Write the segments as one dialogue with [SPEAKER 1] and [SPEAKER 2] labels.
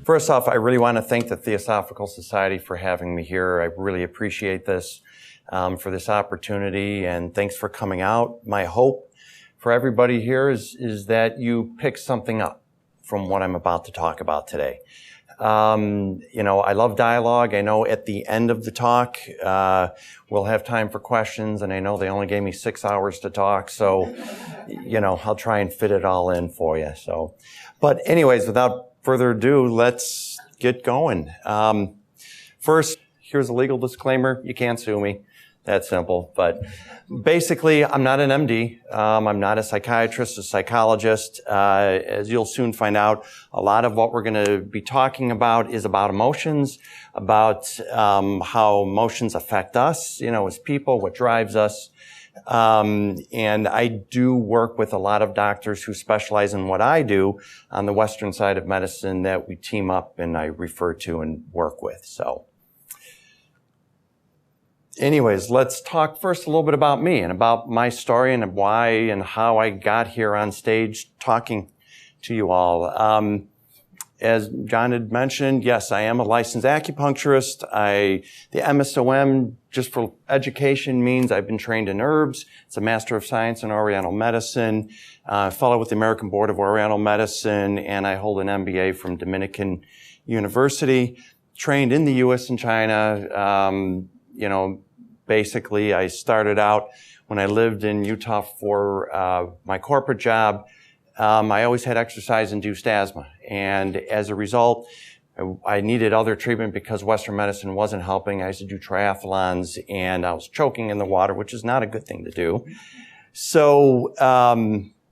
[SPEAKER 1] First off, I really want to thank the Theosophical Society for having me here. I really appreciate this, for this opportunity, and thanks for coming out. My hope for everybody here is that you pick something up from what I'm about to talk about today. I love dialogue. I know at the end of the talk, we'll have time for questions, and I know they only gave me 6 hours to talk, so, I'll try and fit it all in for you. But anyways, without further ado, let's get going. First, here's a legal disclaimer. You can't sue me. That's simple. But basically, I'm not an MD. I'm not a psychiatrist, a psychologist. As you'll soon find out, a lot of what we're going to be talking about is about emotions, about how emotions affect us, as people, what drives us. And I do work with a lot of doctors who specialize in what I do on the Western side of medicine that we team up and I refer to and work with. So anyways, let's talk first a little bit about me and about my story and why and how I got here on stage talking to you all. As John had mentioned, yes, I am a licensed acupuncturist. The MSOM, just for education, means I've been trained in herbs. It's a Master of Science in Oriental Medicine, fellow with the American Board of Oriental Medicine, and I hold an MBA from Dominican University. Trained in the U.S. and China. Basically, I started out when I lived in Utah for my corporate job. I always had exercise-induced asthma, and as a result, I needed other treatment because Western medicine wasn't helping. I used to do triathlons, and I was choking in the water, which is not a good thing to do. So,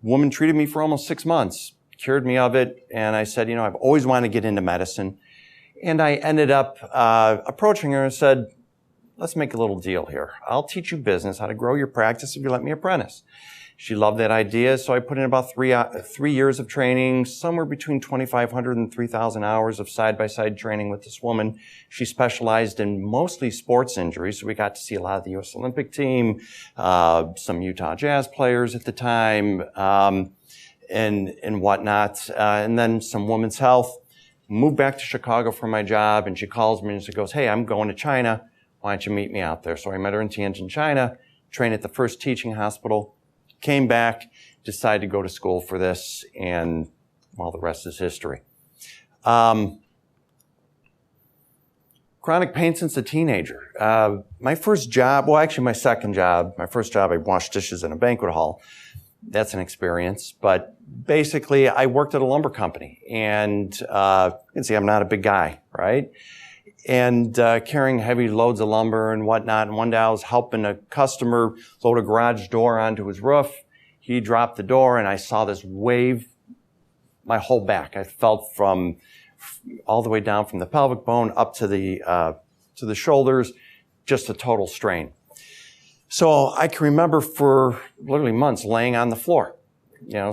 [SPEAKER 1] woman treated me for almost 6 months, cured me of it, and I said, I've always wanted to get into medicine. And I ended up approaching her and said, let's make a little deal here. I'll teach you business, how to grow your practice if you let me apprentice. She loved that idea, so I put in about 3 years of training, somewhere between 2,500 and 3,000 hours of side-by-side training with this woman. She specialized in mostly sports injuries, so we got to see a lot of the U.S. Olympic team, some Utah Jazz players at the time, and whatnot, and then some women's health. Moved back to Chicago for my job, and she calls me and she goes, hey, I'm going to China. Why don't you meet me out there? So I met her in Tianjin, China, trained at the first teaching hospital, came back, decided to go to school for this, and, well, the rest is history. Chronic pain since a teenager. My first job, well, actually my second job, my first job, I washed dishes in a banquet hall. That's an experience. But basically, I worked at a lumber company. And you can see I'm not a big guy, right? And carrying heavy loads of lumber and whatnot. And one day I was helping a customer load a garage door onto his roof. He dropped the door, and I saw this wave my whole back. I felt from all the way down from the pelvic bone up to the shoulders, just a total strain. So I can remember for literally months laying on the floor,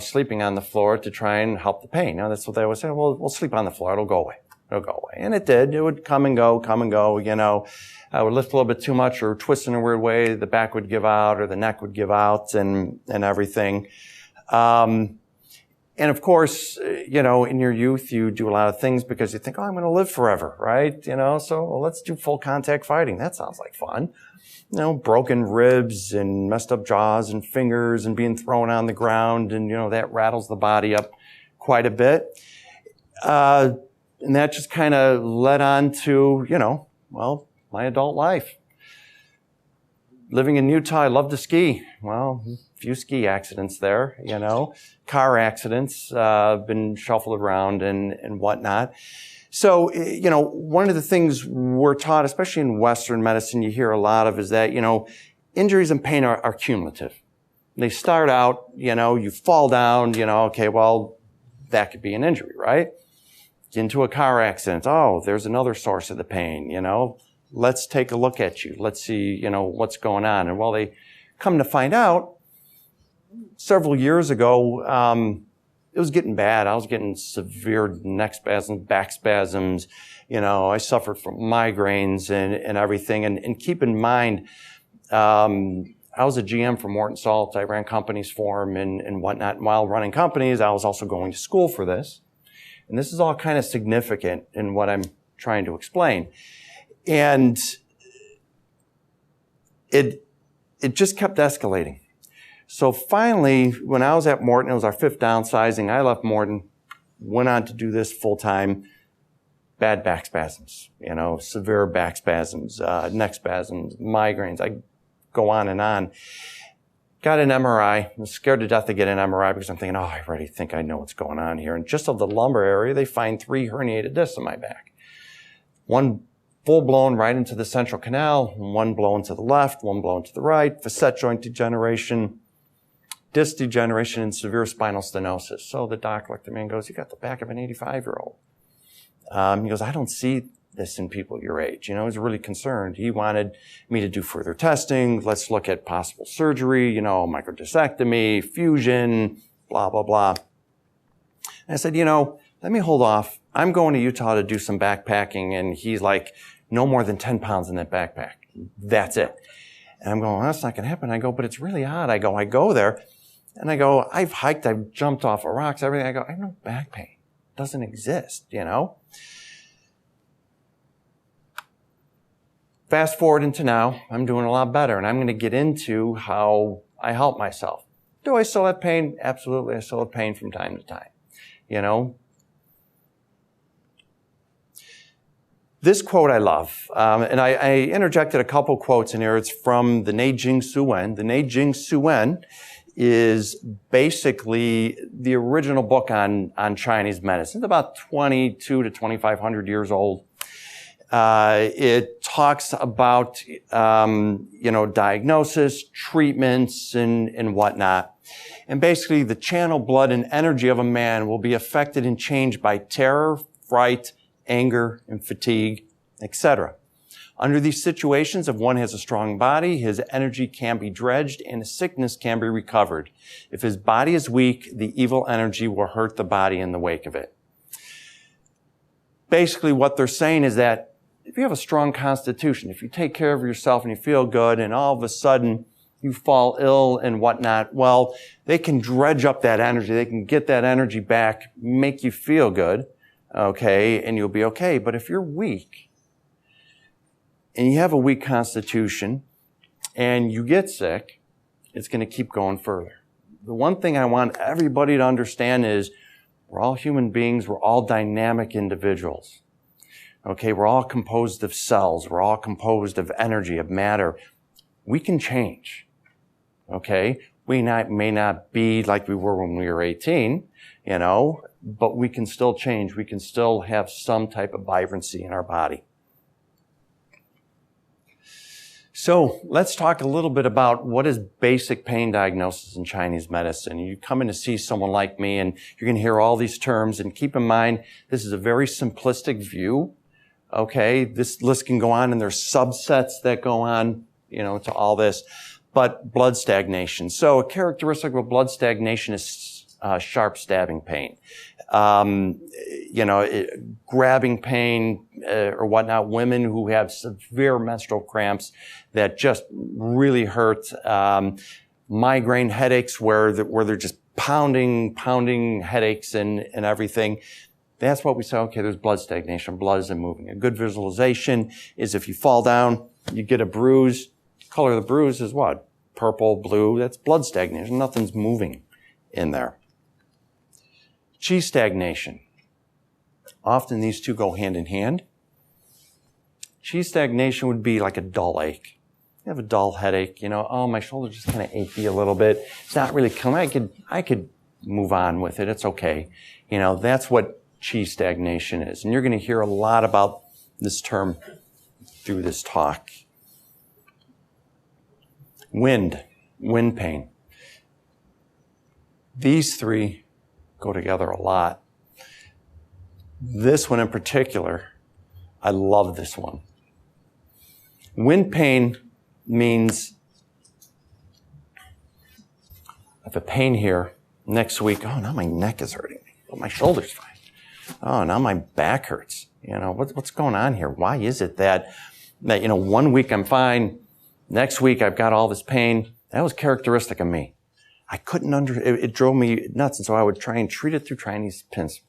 [SPEAKER 1] sleeping on the floor to try and help the pain. That's what they always say. Well, we'll sleep on the floor. It'll go away. It'll go away. And it did. It would come and go. I would lift a little bit too much or twist in a weird way. The back would give out or the neck would give out and everything. And of course, in your youth, you do a lot of things because you think, I'm going to live forever, right? So let's do full contact fighting. That sounds like fun. Broken ribs and messed up jaws and fingers and being thrown on the ground. And, that rattles the body up quite a bit. And that just kind of led on to, my adult life. Living in Utah, I love to ski. Well, a few ski accidents there, car accidents, been shuffled around and whatnot. So, one of the things we're taught, especially in Western medicine, you hear a lot of is that, injuries and pain are cumulative. They start out, you fall down, okay, well, that could be an injury, right? Get into a car accident. Oh, there's another source of the pain, Let's take a look at you. Let's see, what's going on. And well, they come to find out several years ago, it was getting bad. I was getting severe neck spasms, back spasms. I suffered from migraines and everything. And keep in mind, I was a GM for Morton Salt. I ran companies for him and whatnot. And while running companies, I was also going to school for this. And this is all kind of significant in what I'm trying to explain. And it just kept escalating. So finally, when I was at Morton, it was our 5th downsizing. I left Morton, went on to do this full time. Bad back spasms, severe back spasms, neck spasms, migraines. I go on and on. Got an MRI. I was scared to death to get an MRI because I'm thinking, I already think I know what's going on here. And just of the lumbar area, they find 3 herniated discs in my back. One full blown right into the central canal, one blown to the left, one blown to the right, facet joint degeneration, disc degeneration, and severe spinal stenosis. So the doc looked at me and goes, you got the back of an 85-year-old. He goes, I don't see this in people your age. He was really concerned. He wanted me to do further testing. Let's look at possible surgery, microdiscectomy, fusion, blah, blah, blah. And I said, let me hold off. I'm going to Utah to do some backpacking. And he's like, no more than 10 pounds in that backpack. That's it. And I'm going, well, that's not going to happen. I go, but it's really odd. I go there and I go, I've hiked, I've jumped off of rocks, everything. I go, I have no back pain. It doesn't exist, Fast forward into now, I'm doing a lot better, and I'm going to get into how I help myself. Do I still have pain? Absolutely, I still have pain from time to time. This quote I love, and I interjected a couple quotes in here. It's from the Neijing Suwen. The Neijing Suwen is basically the original book on Chinese medicine. It's about 22 to 2,500 years old. It talks about, diagnosis, treatments, and whatnot. And basically, the channel, blood, and energy of a man will be affected and changed by terror, fright, anger, and fatigue, etc. Under these situations, if one has a strong body, his energy can be dredged and his sickness can be recovered. If his body is weak, the evil energy will hurt the body in the wake of it. Basically, what they're saying is that if you have a strong constitution, if you take care of yourself and you feel good and all of a sudden you fall ill and whatnot, well, they can dredge up that energy. They can get that energy back, make you feel good, okay, and you'll be okay. But if you're weak and you have a weak constitution and you get sick, it's going to keep going further. The one thing I want everybody to understand is we're all human beings. We're all dynamic individuals. Okay, we're all composed of cells. We're all composed of energy, of matter. We can change. Okay, we may not be like we were when we were 18, but we can still change. We can still have some type of vibrancy in our body. So let's talk a little bit about what is basic pain diagnosis in Chinese medicine. You come in to see someone like me and you're going to hear all these terms, and keep in mind, this is a very simplistic view. Okay, this list can go on, and there's subsets that go on, to all this. But blood stagnation. So a characteristic of blood stagnation is sharp stabbing pain. Grabbing pain or whatnot. Women who have severe menstrual cramps that just really hurt. Migraine headaches where they're just pounding headaches and everything. That's what we say, okay, there's blood stagnation. Blood isn't moving. A good visualization is if you fall down, you get a bruise. Color of the bruise is what? Purple, blue. That's blood stagnation. Nothing's moving in there. Qi stagnation. Often these two go hand in hand. Qi stagnation would be like a dull ache. You have a dull headache, my shoulder just kind of achy a little bit. It's not really coming. I could move on with it. It's okay. That's what Qi stagnation is. And you're going to hear a lot about this term through this talk. Wind pain. These three go together a lot. This one in particular, I love this one. Wind pain means I have a pain here next week. Oh, now my neck is hurting me, but my shoulder's fine. Oh, now my back hurts. What's going on here? Why is it that 1 week I'm fine, next week I've got all this pain? That was characteristic of me. I couldn't it drove me nuts, and so I would try and treat it through Chinese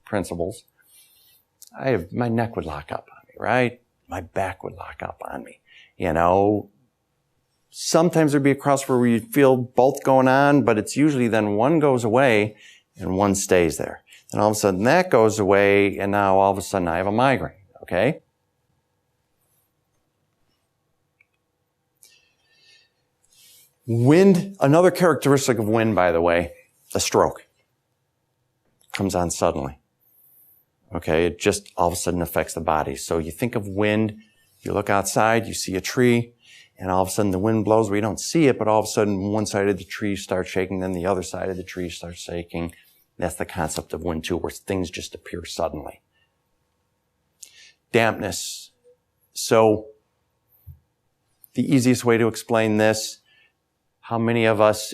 [SPEAKER 1] principles. my neck would lock up on me, right? My back would lock up on me. You know, sometimes there'd be a cross where you feel both going on, but it's usually then one goes away and one stays there. And all of a sudden that goes away, and now all of a sudden I have a migraine, okay? Wind, another characteristic of wind, by the way, a stroke. Comes on suddenly. Okay, it just all of a sudden affects the body. So you think of wind, you look outside, you see a tree, and all of a sudden the wind blows where you don't see it, but all of a sudden one side of the tree starts shaking, then the other side of the tree starts shaking. That's the concept of wind too, where things just appear suddenly. Dampness. So the easiest way to explain this, how many of us,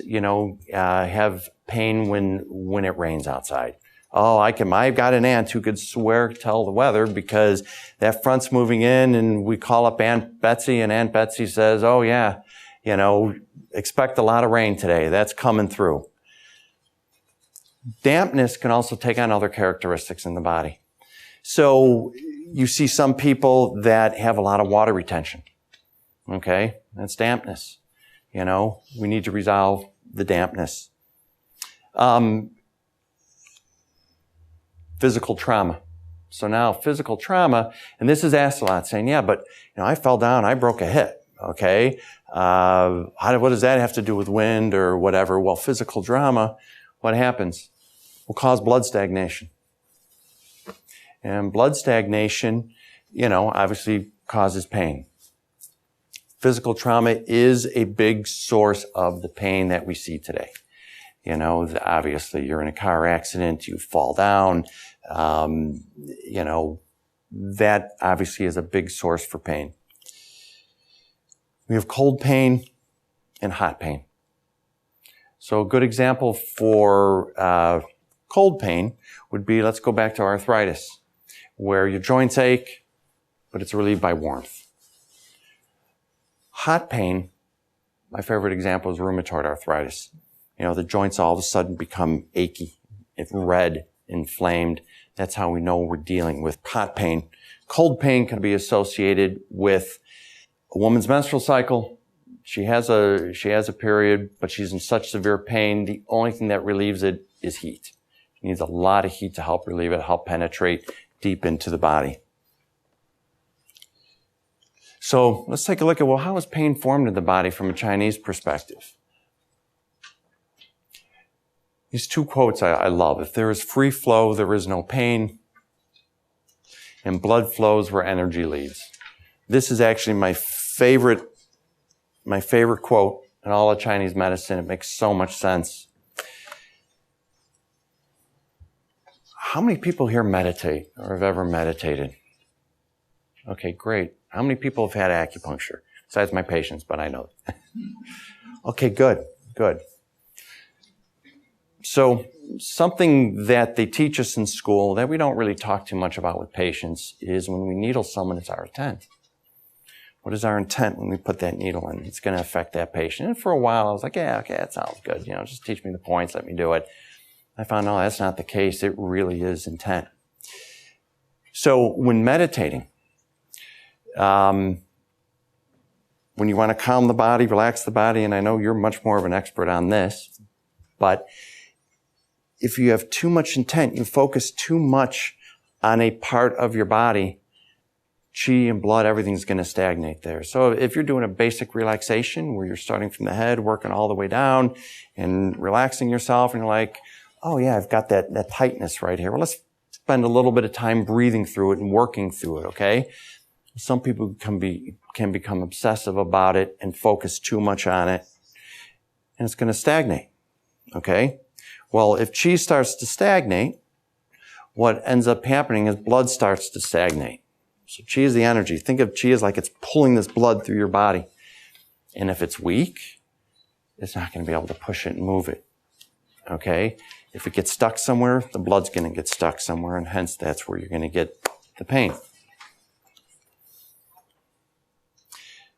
[SPEAKER 1] have pain when it rains outside? Oh, I've got an aunt who could tell the weather because that front's moving in, and we call up Aunt Betsy, and Aunt Betsy says, oh yeah, expect a lot of rain today. That's coming through. Dampness can also take on other characteristics in the body. So you see some people that have a lot of water retention. Okay, that's dampness. We need to resolve the dampness. Physical trauma. So now physical trauma, and this is asked a lot, saying, yeah, but I fell down, I broke a hip. Okay, what does that have to do with wind or whatever? Well, physical trauma, what happens? Will cause blood stagnation. And blood stagnation, obviously causes pain. Physical trauma is a big source of the pain that we see today. Obviously you're in a car accident, you fall down, that obviously is a big source for pain. We have cold pain and hot pain. So a good example for cold pain would be, let's go back to arthritis, where your joints ache, but it's relieved by warmth. Hot pain, my favorite example is rheumatoid arthritis. The joints all of a sudden become achy, red, inflamed. That's how we know we're dealing with hot pain. Cold pain can be associated with a woman's menstrual cycle. She has a period, but she's in such severe pain. The only thing that relieves it is heat. She needs a lot of heat to help relieve it, help penetrate deep into the body. So let's take a look at, how is pain formed in the body from a Chinese perspective? These two quotes I love. If there is free flow, there is no pain. And blood flows where energy leads. This is actually my favorite quote in all of Chinese medicine. It makes so much sense. How many people here meditate or have ever meditated? Okay, great. How many people have had acupuncture? Besides my patients, but I know. Okay, good. So something that they teach us in school that we don't really talk too much about with patients is when we needle someone, it's our intent. What is our intent when we put that needle in? It's going to affect that patient. And for a while, I was like, yeah, okay, that sounds good. Just teach me the points, let me do it. I found, no, that's not the case. It really is intent. So when meditating, when you want to calm the body, relax the body, and I know you're much more of an expert on this, but if you have too much intent, you focus too much on a part of your body, chi and blood, everything's going to stagnate there. So if you're doing a basic relaxation where you're starting from the head, working all the way down and relaxing yourself, and you're like, oh yeah, I've got that tightness right here. Well, let's spend a little bit of time breathing through it and working through it, okay? Some people can become obsessive about it and focus too much on it, and it's going to stagnate, okay? Well, if chi starts to stagnate, what ends up happening is blood starts to stagnate. So chi is the energy. Think of chi as like it's pulling this blood through your body. And if it's weak, it's not going to be able to push it and move it. Okay? If it gets stuck somewhere, the blood's going to get stuck somewhere, and hence that's where you're going to get the pain.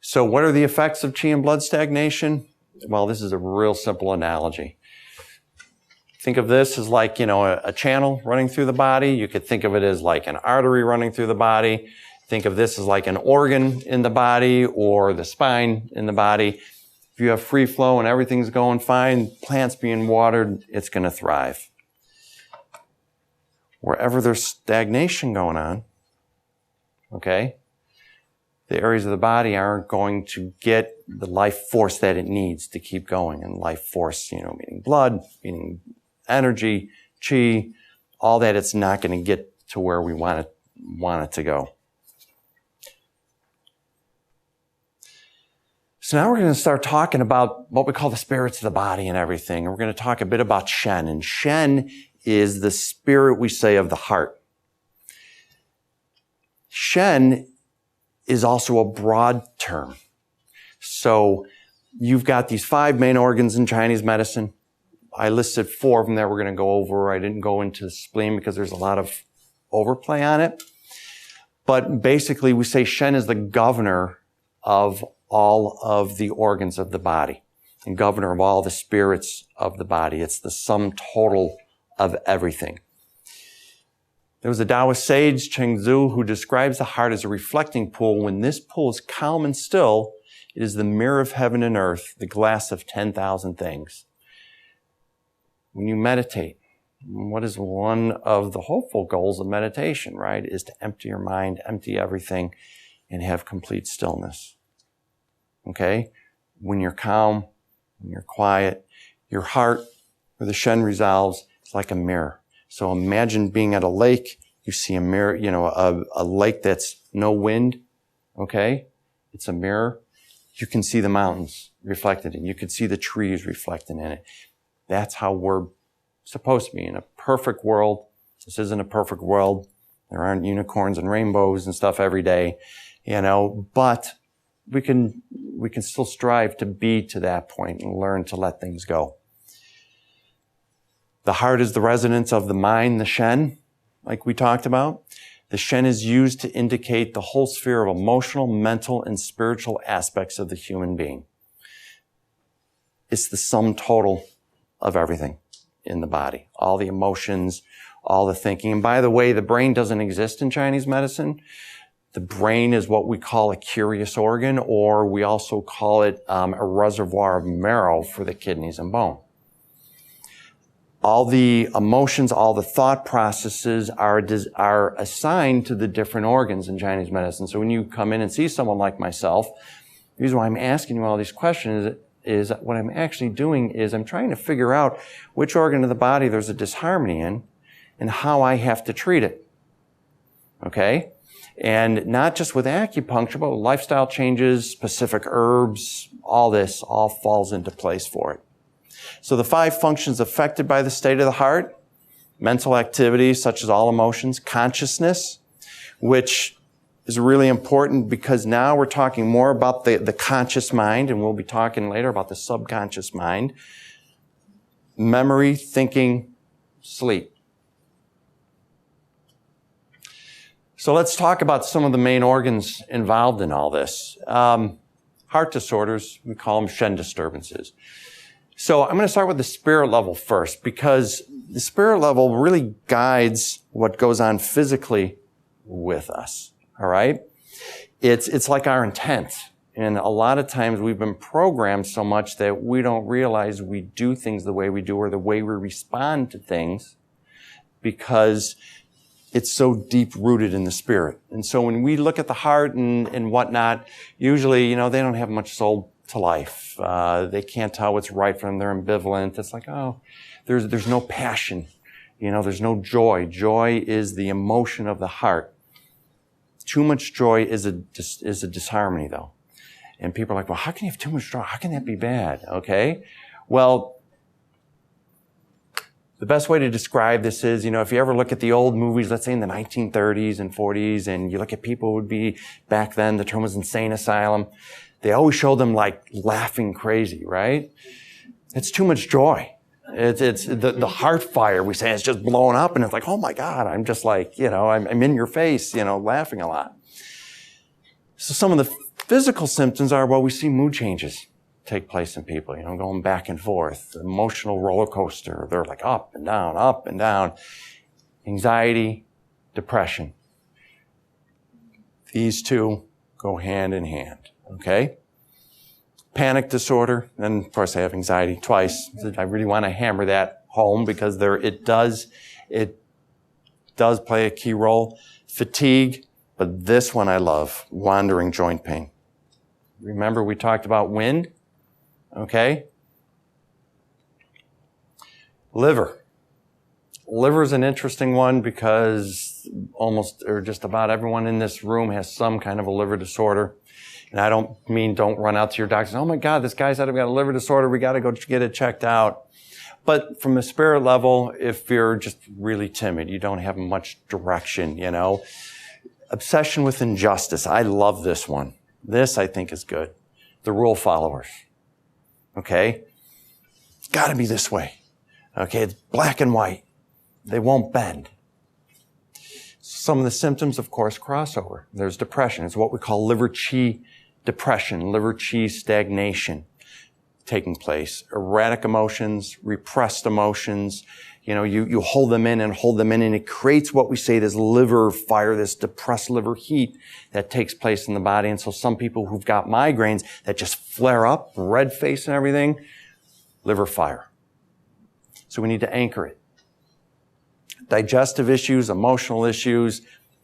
[SPEAKER 1] So what are the effects of chi and blood stagnation? Well, this is a real simple analogy. Think of this as like, a channel running through the body. You could think of it as like an artery running through the body. Think of this as like an organ in the body or the spine in the body. If you have free flow and everything's going fine, plants being watered, it's going to thrive. Wherever there's stagnation going on, okay, the areas of the body aren't going to get the life force that it needs to keep going. And life force, meaning blood, meaning energy, chi, all that, it's not going to get to where we want it to go. So now we're going to start talking about what we call the spirits of the body and everything. And we're going to talk a bit about Shen. And Shen is the spirit, we say, of the heart. Shen is also a broad term. So you've got these 5 main organs in Chinese medicine. I listed 4 of them that we're going to go over. I didn't go into the spleen because there's a lot of overplay on it. But basically, we say Shen is the governor of all of the organs of the body and governor of all the spirits of the body. It's the sum total of everything. There was a Taoist sage, Chengzu, who describes the heart as a reflecting pool. When this pool is calm and still, it is the mirror of heaven and earth, the glass of 10,000 things. When you meditate, what is one of the hopeful goals of meditation, right? Is to empty your mind, empty everything, and have complete stillness. Okay? When you're calm, when you're quiet, your heart, where the Shen resolves, is like a mirror. So imagine being at a lake. You see a mirror, a lake that's no wind. Okay? It's a mirror. You can see the mountains reflected in it. You can see the trees reflected in it. That's how we're supposed to be in a perfect world. This isn't a perfect world. There aren't unicorns and rainbows and stuff every day, but we can still strive to be to that point and learn to let things go. The heart is the residence of the mind, the Shen, like we talked about. The Shen is used to indicate the whole sphere of emotional, mental, and spiritual aspects of the human being. It's the sum total of everything in the body. All the emotions, all the thinking. And by the way, the brain doesn't exist in Chinese medicine. The brain is what we call a curious organ, or we also call it a reservoir of marrow for the kidneys and bone. All the emotions, all the thought processes are assigned to the different organs in Chinese medicine. So when you come in and see someone like myself, the reason why I'm asking you all these questions is what I'm actually doing is I'm trying to figure out which organ of the body there's a disharmony in and how I have to treat it. Okay? And not just with acupuncture, but with lifestyle changes, specific herbs, all this all falls into place for it. So the 5 functions affected by the state of the heart: mental activity, such as all emotions; consciousness, which is really important because now we're talking more about the conscious mind, and we'll be talking later about the subconscious mind; memory, thinking, sleep. So let's talk about some of the main organs involved in all this. Heart disorders, we call them Shen disturbances. So I'm going to start with the spirit level first, because the spirit level really guides what goes on physically with us. All right? It's like our intent. And a lot of times we've been programmed so much that we don't realize we do things the way we do or the way we respond to things because it's so deep rooted in the spirit. And so when we look at the heart and whatnot, usually, they don't have much soul to life. They can't tell what's right for them. They're ambivalent. It's like, there's no passion. There's no joy. Joy is the emotion of the heart. Too much joy is a disharmony, though. And people are like, well, how can you have too much joy? How can that be bad? Okay. Well, the best way to describe this is, if you ever look at the old movies, let's say in the 1930s and 40s, and you look at people who would be back then, the term was insane asylum. They always show them like laughing crazy, right? It's too much joy. It's the heart fire, we say, it's just blowing up, and it's like, oh my God, I'm just like, I'm in your face, laughing a lot. So some of the physical symptoms are, we see mood changes, take place in people, going back and forth, emotional roller coaster. They're like up and down, up and down. Anxiety, depression. These two go hand in hand, okay? Panic disorder, and of course I have anxiety twice. I really want to hammer that home because it does play a key role. Fatigue, but this one I love, wandering joint pain. Remember we talked about wind, okay? Liver. Liver is an interesting one because almost or just about everyone in this room has some kind of a liver disorder. And I don't mean don't run out to your doctor and say, oh my God, this guy said I've got a liver disorder. We got to go get it checked out. But from a spirit level, if you're just really timid, you don't have much direction, Obsession with injustice. I love this one. This I think is good. The rule followers. Okay? It's got to be this way. Okay? It's black and white. They won't bend. Some of the symptoms, of course, crossover. There's depression. It's what we call liver qi depression, liver qi stagnation taking place. Erratic emotions, repressed emotions. You hold them in, and it creates what we say this liver fire, this depressed liver heat that takes place in the body. And so some people who've got migraines that just flare up, red face and everything, liver fire. So we need to anchor it. Digestive issues, emotional issues.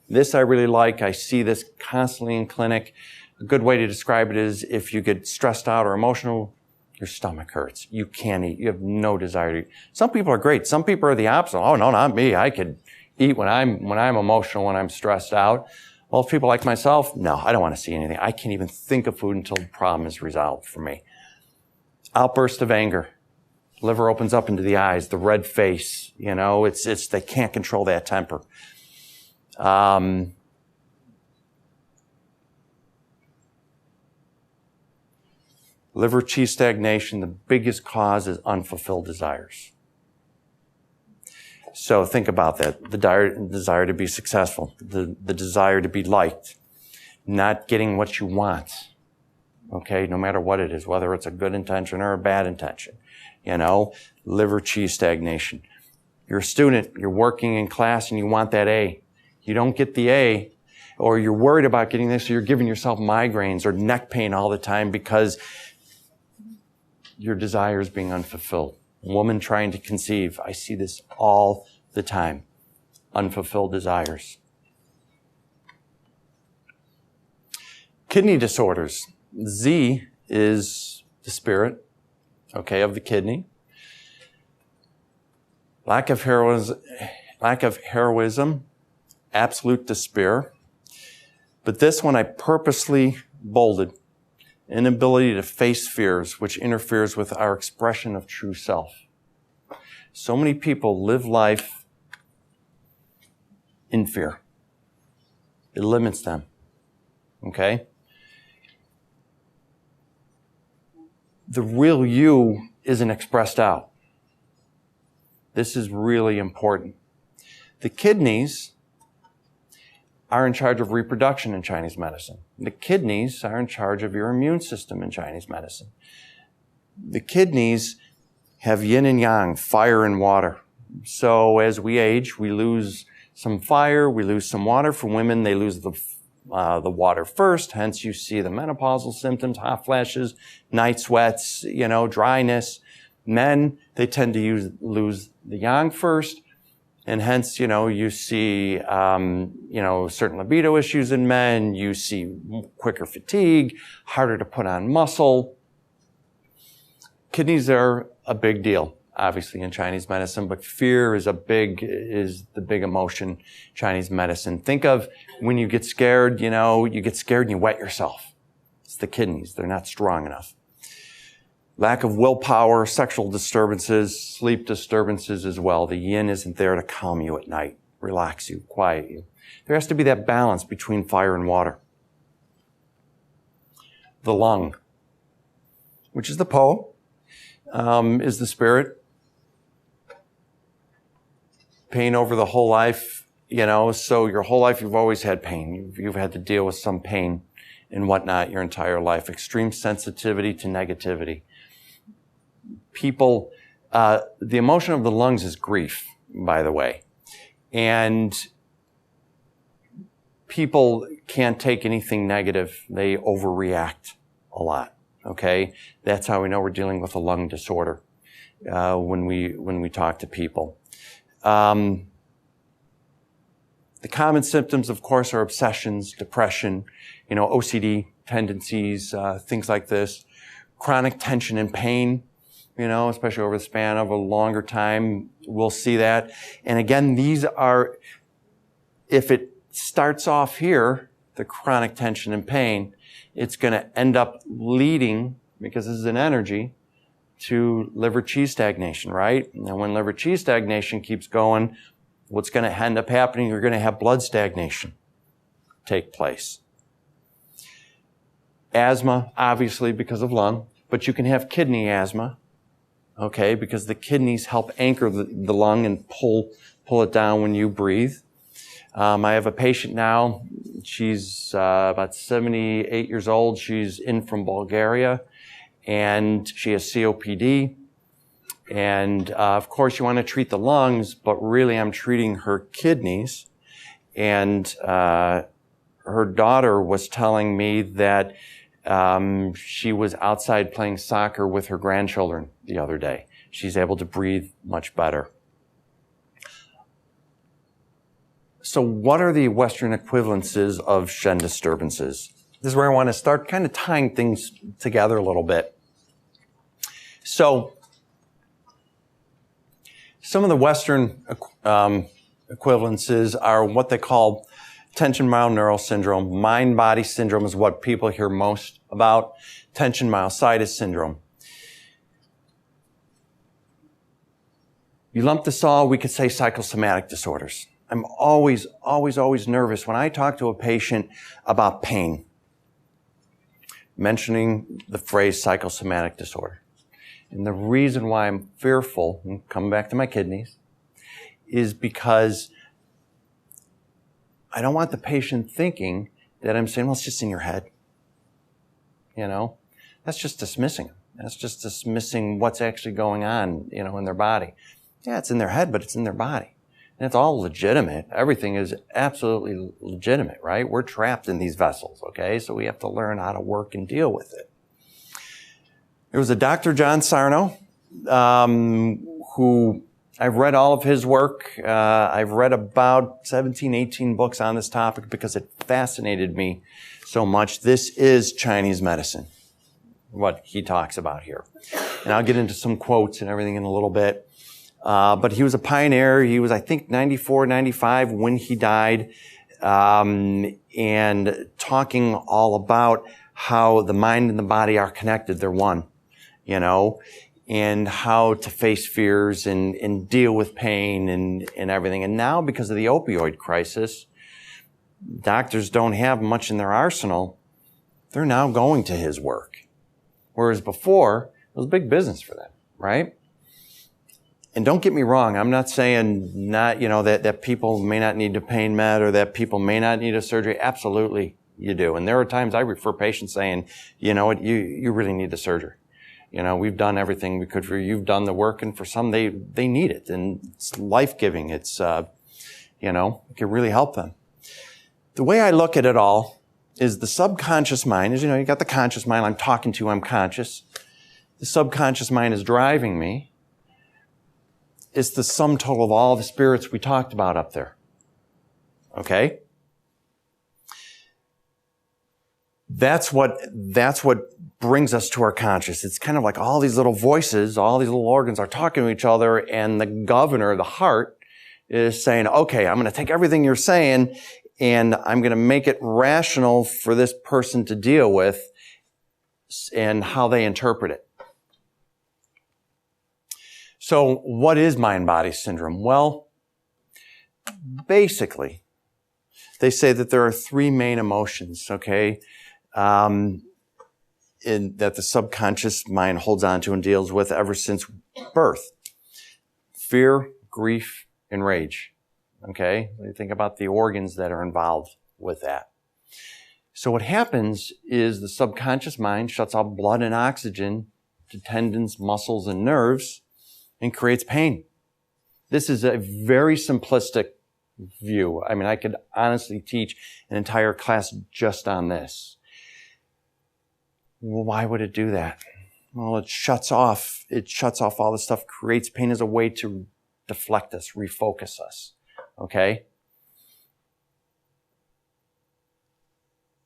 [SPEAKER 1] This I really like. I see this constantly in clinic. A good way to describe it is if you get stressed out or emotional, your stomach hurts. You can't eat. You have no desire to eat. Some people are great. Some people are the opposite. Oh, no, not me. I could eat when I'm emotional, when I'm stressed out. Well, people like myself, no, I don't want to see anything. I can't even think of food until the problem is resolved for me. Outburst of anger. Liver opens up into the eyes, the red face, they can't control that temper. Liver qi stagnation, the biggest cause is unfulfilled desires. So think about that. The desire to be successful, the desire to be liked, not getting what you want. Okay, no matter what it is, whether it's a good intention or a bad intention. Liver qi stagnation. You're a student, you're working in class and you want that A. You don't get the A, or you're worried about getting this, so you're giving yourself migraines or neck pain all the time because your desire is being unfulfilled. Woman trying to conceive. I see this all the time. Unfulfilled desires. Kidney disorders. Z is the spirit, of the kidney. Lack of heroism, absolute despair. But this one I purposely bolded. Inability to face fears, which interferes with our expression of true self. So many people live life in fear. It limits them. Okay? The real you isn't expressed out. This is really important. The kidneys are in charge of reproduction in Chinese medicine. The kidneys are in charge of your immune system in Chinese medicine. The kidneys have yin and yang, fire and water. So as we age, we lose some fire, we lose some water. For women, they lose the water first. Hence, you see the menopausal symptoms, hot flashes, night sweats, dryness. Men, they tend to lose the yang first. And hence, you see, certain libido issues in men. You see quicker fatigue, harder to put on muscle. Kidneys are a big deal, obviously, in Chinese medicine, but fear is the big emotion in Chinese medicine. Think of when you get scared, you get scared and you wet yourself. It's the kidneys. They're not strong enough. Lack of willpower, sexual disturbances, sleep disturbances as well. The yin isn't there to calm you at night, relax you, quiet you. There has to be that balance between fire and water. The lung, which is the Po, is the spirit. Pain over the whole life, so your whole life you've always had pain. You've had to deal with some pain and whatnot your entire life. Extreme sensitivity to negativity. People, the emotion of the lungs is grief, by the way. And people can't take anything negative. They overreact a lot, okay? That's how we know we're dealing with a lung disorder when we talk to people. The common symptoms, of course, are obsessions, depression, OCD tendencies, things like this. Chronic tension and pain, especially over the span of a longer time, we'll see that. And again, these are, if it starts off here, the chronic tension and pain, it's going to end up leading, because this is an energy, to liver qi stagnation, right? And when liver qi stagnation keeps going, what's going to end up happening, you're going to have blood stagnation take place. Asthma, obviously, because of lung, but you can have kidney asthma, okay, because the kidneys help anchor the lung and pull it down when you breathe. I have a patient now. She's about 78 years old. She's in from Bulgaria, and she has COPD. And of course, you want to treat the lungs, but really I'm treating her kidneys. And her daughter was telling me that she was outside playing soccer with her grandchildren the other day. She's able to breathe much better. So what are the Western equivalences of Shen disturbances? This is where I want to start kind of tying things together a little bit. So some of the Western equivalences are what they call tension-myoneural syndrome. Mind-body syndrome is what people hear most about. Tension-myositis syndrome. You lump this all, we could say psychosomatic disorders. I'm always nervous when I talk to a patient about pain, mentioning the phrase psychosomatic disorder. And the reason why I'm fearful, and coming back to my kidneys, is because I don't want the patient thinking that I'm saying, well, it's just in your head. That's just dismissing them. That's just dismissing what's actually going on, in their body. Yeah, it's in their head, but it's in their body. And it's all legitimate. Everything is absolutely legitimate, right? We're trapped in these vessels, okay? So we have to learn how to work and deal with it. There was a Dr. John Sarno, who I've read all of his work. I've read about 17, 18 books on this topic because it fascinated me so much. This is Chinese medicine, what he talks about here. And I'll get into some quotes and everything in a little bit. But he was a pioneer. He was, I think, 94, 95 when he died, and talking all about how the mind and the body are connected. They're one, and how to face fears and deal with pain and everything. And now, because of the opioid crisis, doctors don't have much in their arsenal. They're now going to his work. Whereas before, it was big business for them, right? And don't get me wrong, I'm not saying that people may not need a pain med or that people may not need a surgery. Absolutely, you do. And there are times I refer patients saying, you really need the surgery. We've done everything we could for you. You've done the work, and for some, they need it. And it's life-giving. It's, it can really help them. The way I look at it all is the subconscious mind is, you got the conscious mind. I'm talking to, I'm conscious. The subconscious mind is driving me. It's the sum total of all the spirits we talked about up there. Okay? That's what brings us to our conscious. It's kind of like all these little voices, all these little organs are talking to each other, and the governor, the heart, is saying, okay, I'm going to take everything you're saying, and I'm going to make it rational for this person to deal with and how they interpret it. So what is mind-body syndrome? Well, basically, they say that there are three main emotions, okay, that the subconscious mind holds on to and deals with ever since birth. Fear, grief, and rage, okay? When you think about the organs that are involved with that. So what happens is the subconscious mind shuts off blood and oxygen to tendons, muscles, and nerves and creates pain. This is a very simplistic view. I mean, I could honestly teach an entire class just on this. Well, why would it do that? Well, it shuts off all this stuff, creates pain as a way to deflect us, refocus us. Okay?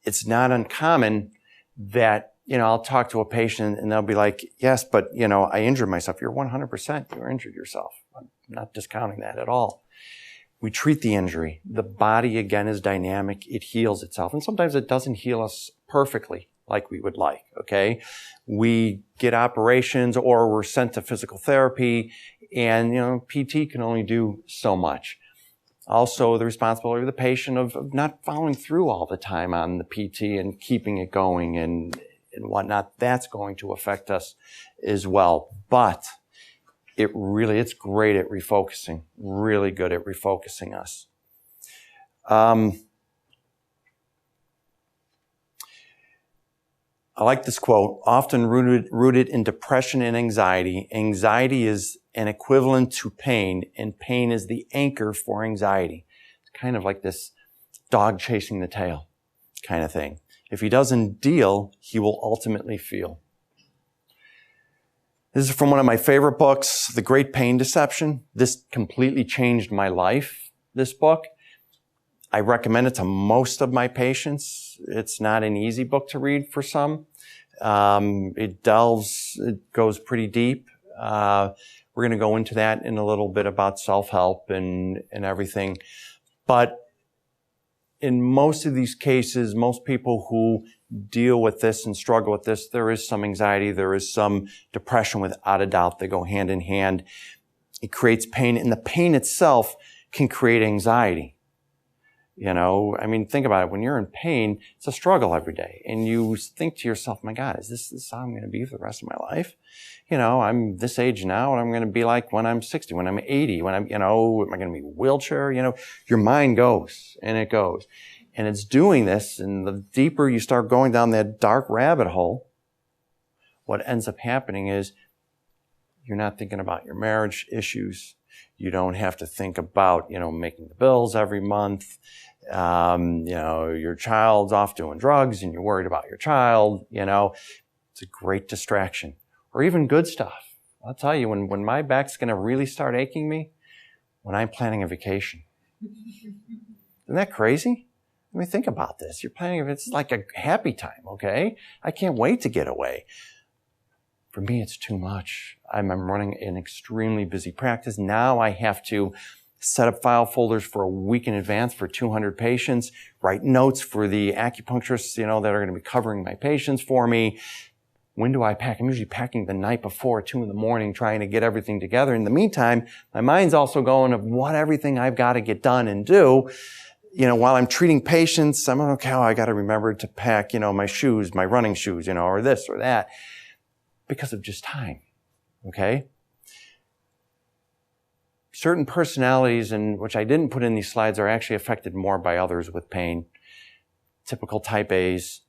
[SPEAKER 1] It's not uncommon that, I'll talk to a patient and they'll be like, yes, but, I injured myself. You're 100%. You injured yourself. I'm not discounting that at all. We treat the injury. The body, again, is dynamic. It heals itself. And sometimes it doesn't heal us perfectly like we would like, okay? We get operations or we're sent to physical therapy and, PT can only do so much. Also, the responsibility of the patient of not following through all the time on the PT and keeping it going and whatnot. That's going to affect us as well. But it's great at refocusing, really good at refocusing us. I like this quote, often rooted in depression and anxiety. Anxiety is an equivalent to pain, and pain is the anchor for anxiety. It's kind of like this dog chasing the tail kind of thing. If he doesn't deal, he will ultimately feel. This is from one of my favorite books, The Great Pain Deception. This completely changed my life, this book. I recommend it to most of my patients. It's not an easy book to read for some. It goes pretty deep. We're going to go into that in a little bit about self-help and everything. But in most of these cases, most people who deal with this and struggle with this, there is some anxiety, there is some depression without a doubt. They go hand in hand. It creates pain, and the pain itself can create anxiety. Think about it. When you're in pain, it's a struggle every day. And you think to yourself, my God, is this how I'm going to be for the rest of my life? I'm this age now, and I'm going to be like when I'm 60, when I'm 80, when am I going to be wheelchair? Your mind goes, and it goes. And it's doing this, and the deeper you start going down that dark rabbit hole, what ends up happening is you're not thinking about your marriage issues. You don't have to think about, making the bills every month. Your child's off doing drugs and you're worried about your child, it's a great distraction. Or even good stuff. I'll tell you, when my back's going to really start aching me, when I'm planning a vacation. Isn't that crazy? Think about this. You're planning, it's like a happy time, okay? I can't wait to get away. For me, it's too much. I'm running an extremely busy practice. Now I have to set up file folders for a week in advance for 200 patients, write notes for the acupuncturists, that are going to be covering my patients for me. When do I pack? I'm usually packing the night before, 2 a.m, trying to get everything together. In the meantime, my mind's also going of what everything I've got to get done and do. While I'm treating patients, I'm like, okay, I got to remember to pack, my shoes, my running shoes, or this or that, because of just time. Okay? Certain personalities, and which I didn't put in these slides, are actually affected more by others with pain. Typical type A's.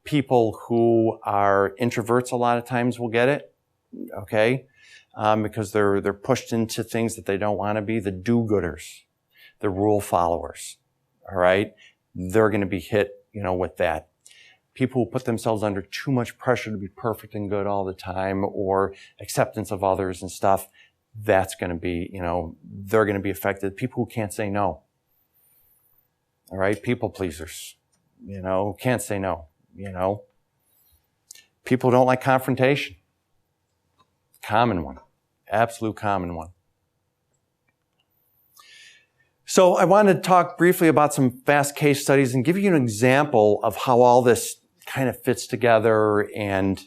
[SPEAKER 1] People who are introverts a lot of times will get it. Okay? Because they're pushed into things that they don't want to be. The do-gooders. The rule followers. All right? They're going to be hit, with that. People who put themselves under too much pressure to be perfect and good all the time, or acceptance of others and stuff, that's going to be, they're going to be affected. People who can't say no. All right? People pleasers. Who can't say no. People who don't like confrontation. Common one. Absolute common one. So I wanted to talk briefly about some fast case studies and give you an example of how all this kind of fits together. And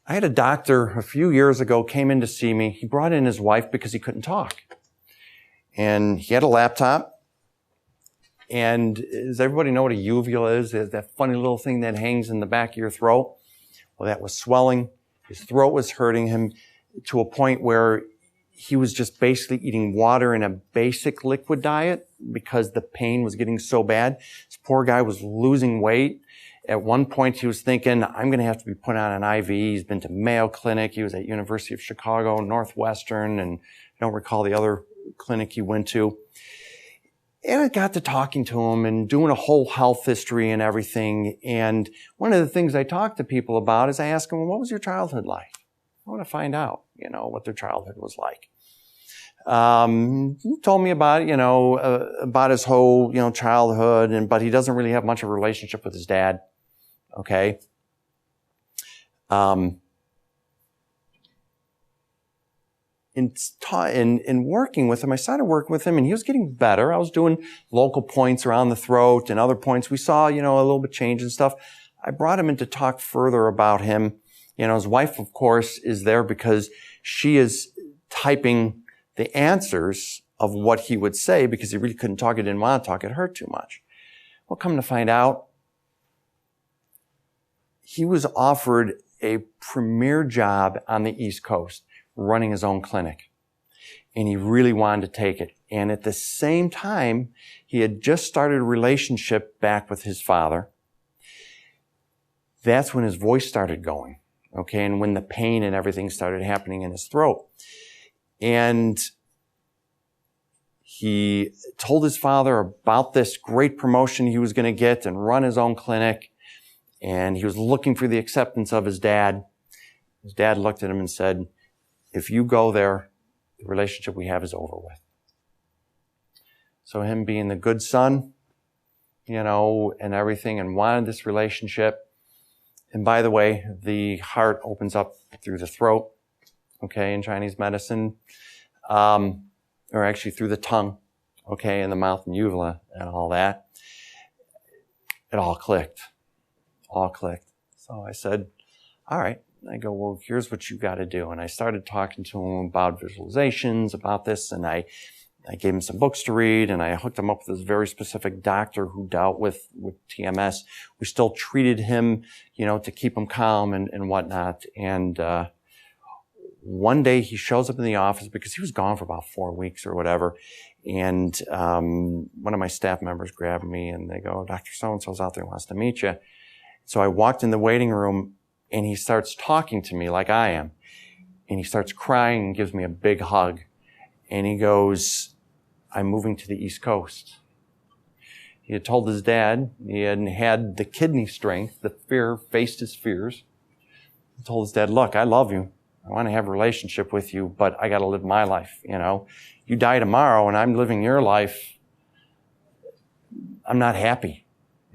[SPEAKER 1] I had a doctor a few years ago came in to see me. He brought in his wife because he couldn't talk. And he had a laptop. And does everybody know what a uvula is? It's that funny little thing that hangs in the back of your throat. Well, that was swelling. His throat was hurting him to a point where he was just basically eating water and a basic liquid diet, because the pain was getting so bad. This poor guy was losing weight. At one point, he was thinking, I'm going to have to be put on an IV. He's been to Mayo Clinic. He was at University of Chicago, Northwestern, and I don't recall the other clinic he went to. And I got to talking to him and doing a whole health history and everything. And one of the things I talk to people about is I ask them, well, what was your childhood like? I want to find out, what their childhood was like. He told me about, about his whole, childhood, but he doesn't really have much of a relationship with his dad. Okay. In working with him, I started working with him and he was getting better. I was doing local points around the throat and other points. We saw, a little bit change and stuff. I brought him in to talk further about him. His wife, of course, is there because she is typing the answers of what he would say because he really couldn't talk. He didn't want to talk. It hurt too much. Well, come to find out, he was offered a premier job on the East Coast, running his own clinic. And he really wanted to take it. And at the same time, he had just started a relationship back with his father. That's when his voice started going. Okay. And when the pain and everything started happening in his throat. And he told his father about this great promotion he was going to get and run his own clinic. And he was looking for the acceptance of his dad. His dad looked at him and said, if you go there, the relationship we have is over with. So him being the good son, and everything, and wanted this relationship. And by the way, the heart opens up through the throat, okay, in Chinese medicine, or actually through the tongue, okay, and the mouth and uvula and all that. It all clicked. So I said, all right. I go, well, here's what you got to do. And I started talking to him about visualizations, about this, and I gave him some books to read, and I hooked him up with this very specific doctor who dealt with TMS. We still treated him, to keep him calm and whatnot. And one day he shows up in the office because he was gone for about 4 weeks or whatever. And one of my staff members grabbed me, and they go, Dr. So-and-so's out there, wants to meet you. So I walked in the waiting room, and he starts talking to me like I am. And he starts crying and gives me a big hug. And he goes, I'm moving to the East Coast. He had told his dad he hadn't had the kidney strength, the fear, faced his fears. He told his dad, look, I love you. I want to have a relationship with you, but I got to live my life, You die tomorrow and I'm living your life. I'm not happy,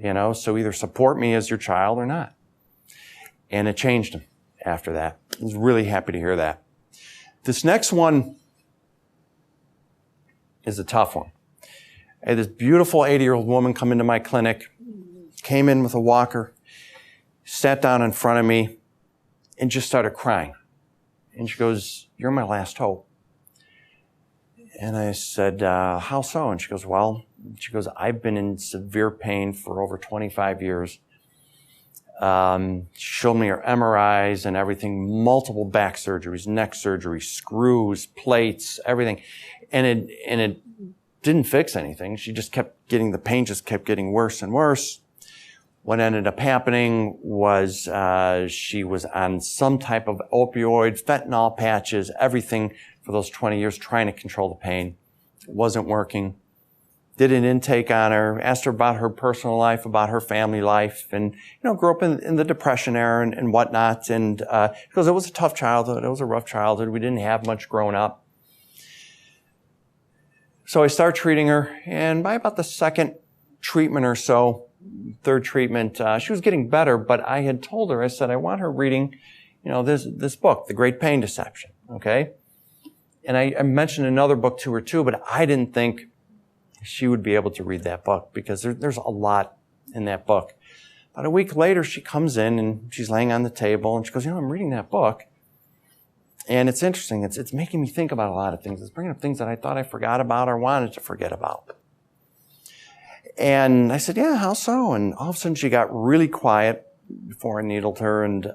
[SPEAKER 1] So either support me as your child or not. And it changed him after that. I was really happy to hear that. This next one is a tough one. I had this beautiful 80-year-old woman come into my clinic, came in with a walker, sat down in front of me, and just started crying. And she goes, you're my last hope. And I said, how so? And she goes, I've been in severe pain for over 25 years. She showed me her MRIs and everything, multiple back surgeries, neck surgery, screws, plates, everything. And it didn't fix anything. She just kept getting, the pain just kept getting worse and worse. What ended up happening was, she was on some type of opioid, fentanyl patches, everything for those 20 years, trying to control the pain. It wasn't working. Did an intake on her, asked her about her personal life, about her family life, and, grew up in the Depression era and whatnot. And, because it was a tough childhood. It was a rough childhood. We didn't have much growing up. So I started treating her, and by about the second treatment or so, third treatment, she was getting better, but I had told her, I said, I want her reading, this book, The Great Pain Deception. Okay. And I mentioned another book to her too, but I didn't think she would be able to read that book because there's a lot in that book. About a week later, she comes in and she's laying on the table and she goes, I'm reading that book. And it's interesting. It's making me think about a lot of things. It's bringing up things that I thought I forgot about or wanted to forget about. And I said, yeah, how so? And all of a sudden she got really quiet before I needled her. And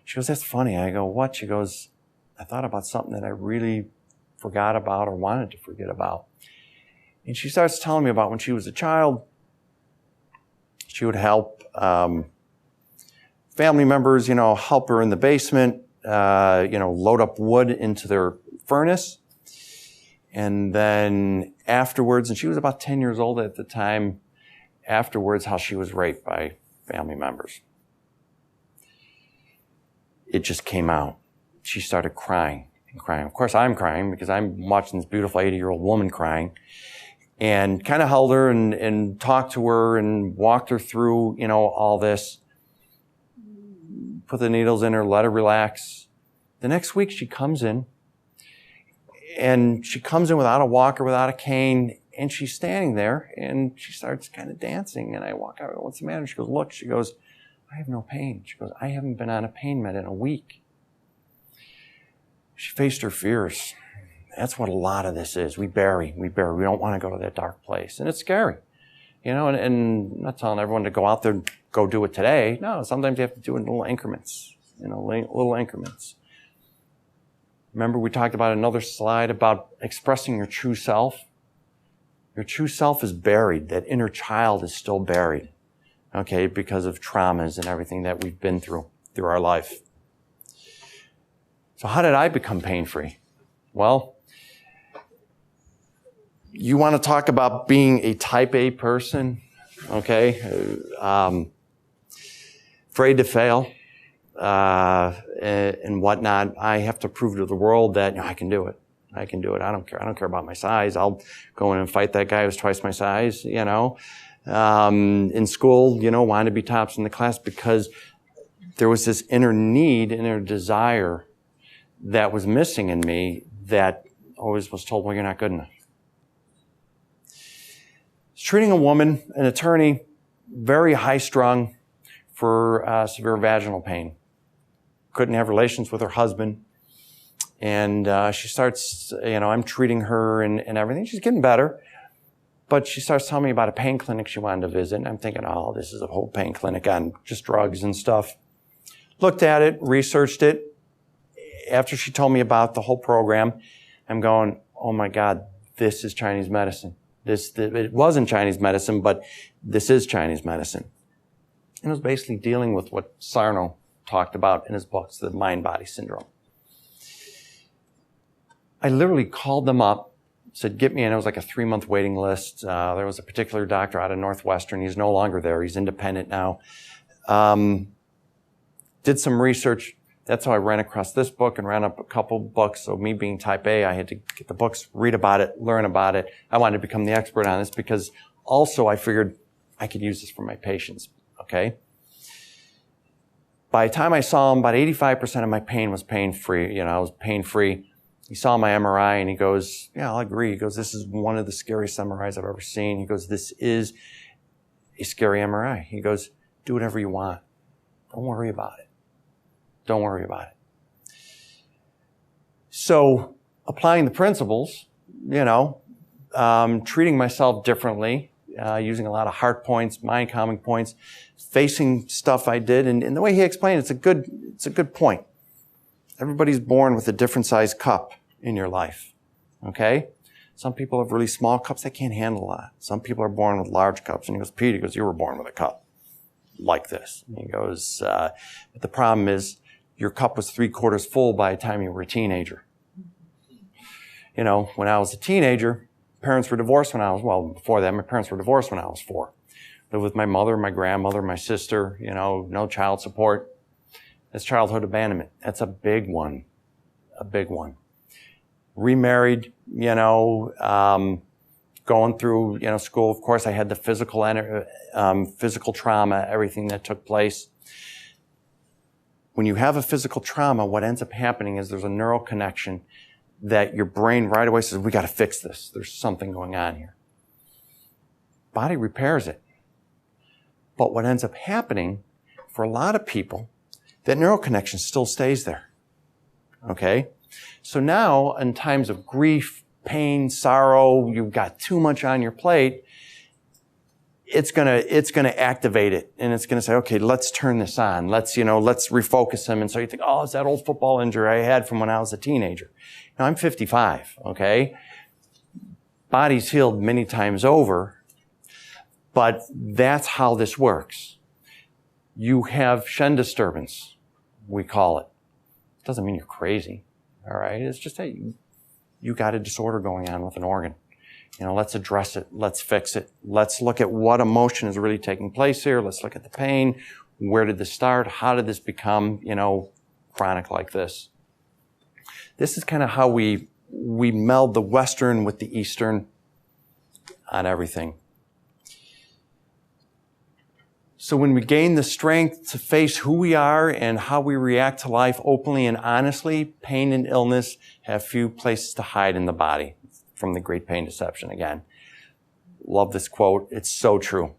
[SPEAKER 1] she goes, that's funny. I go, what? She goes, I thought about something that I really forgot about or wanted to forget about. And she starts telling me about when she was a child, she would help family members, help her in the basement, load up wood into their furnace. And then afterwards, and she was about 10 years old at the time, afterwards, how she was raped by family members. It just came out. She started crying and crying. Of course, I'm crying because I'm watching this beautiful 80-year-old woman crying, and kind of held her and talked to her and walked her through, all this. Put the needles in her, let her relax. The next week she comes in, and she comes in without a walker, without a cane, and she's standing there, and she starts kind of dancing, and I walk out, what's the matter? She goes, look, she goes, I have no pain. She goes, I haven't been on a pain med in a week. She faced her fears. That's what a lot of this is. We bury. We don't want to go to that dark place. And it's scary. And I'm not telling everyone to go out there and go do it today. No, sometimes you have to do it in little increments. Little increments. Remember we talked about another slide about expressing your true self? Your true self is buried. That inner child is still buried. Okay, because of traumas and everything that we've been through our life. So how did I become pain-free? Well, you want to talk about being a type A person, okay? Afraid to fail and whatnot. I have to prove to the world that I can do it. I can do it. I don't care. I don't care about my size. I'll go in and fight that guy who's twice my size, In school, wanted to be tops in the class because there was this inner need, inner desire that was missing in me that always was told, well, you're not good enough. Treating a woman, an attorney, very high-strung for severe vaginal pain. Couldn't have relations with her husband. And she starts, I'm treating her and everything. She's getting better. But she starts telling me about a pain clinic she wanted to visit. And I'm thinking, oh, this is a whole pain clinic on just drugs and stuff. Looked at it, researched it. After she told me about the whole program, I'm going, oh my God, this is Chinese medicine. It wasn't Chinese medicine, but this is Chinese medicine. And it was basically dealing with what Sarno talked about in his books, the mind-body syndrome. I literally called them up, said, get me in. It was like a 3-month waiting list. There was a particular doctor out of Northwestern. He's no longer there. He's independent now. Did some research. That's how I ran across this book and ran up a couple books. So me being type A, I had to get the books, read about it, learn about it. I wanted to become the expert on this because also I figured I could use this for my patients, okay? By the time I saw him, about 85% of my pain was pain-free. I was pain-free. He saw my MRI and he goes, yeah, I'll agree. He goes, this is one of the scariest MRIs I've ever seen. He goes, this is a scary MRI. He goes, do whatever you want. Don't worry about it. Don't worry about it. So applying the principles, treating myself differently, using a lot of heart points, mind calming points, facing stuff I did. And the way he explained it's a good point. Everybody's born with a different size cup in your life. Okay? Some people have really small cups they can't handle a lot. Some people are born with large cups. And he goes, Pete, you were born with a cup like this. And he goes, but the problem is, your cup was 3/4 full by the time you were a teenager. When I was a teenager, parents were divorced before that, my parents were divorced when I was 4. Lived with my mother, my grandmother, my sister, no child support. That's childhood abandonment. That's a big one. A big one. Remarried, going through, school. Of course, I had the physical trauma, everything that took place. When you have a physical trauma, what ends up happening is there's a neural connection that your brain right away says, we got to fix this. There's something going on here. Body repairs it. But what ends up happening for a lot of people, that neural connection still stays there. Okay? So now, in times of grief, pain, sorrow, you've got too much on your plate, it's gonna activate it, and it's gonna say, okay, let's turn this on. Let's refocus him. And so you think, oh, it's that old football injury I had from when I was a teenager. Now I'm 55, okay? Body's healed many times over, but that's how this works. You have Shen disturbance, we call it. Doesn't mean you're crazy, all right? It's just, hey, you got a disorder going on with an organ. Let's address it. Let's fix it. Let's look at what emotion is really taking place here. Let's look at the pain. Where did this start? How did this become, chronic like this? This is kind of how we meld the Western with the Eastern on everything. So when we gain the strength to face who we are and how we react to life openly and honestly, pain and illness have few places to hide in the body. From the Great Pain Deception again. Love this quote. It's so true.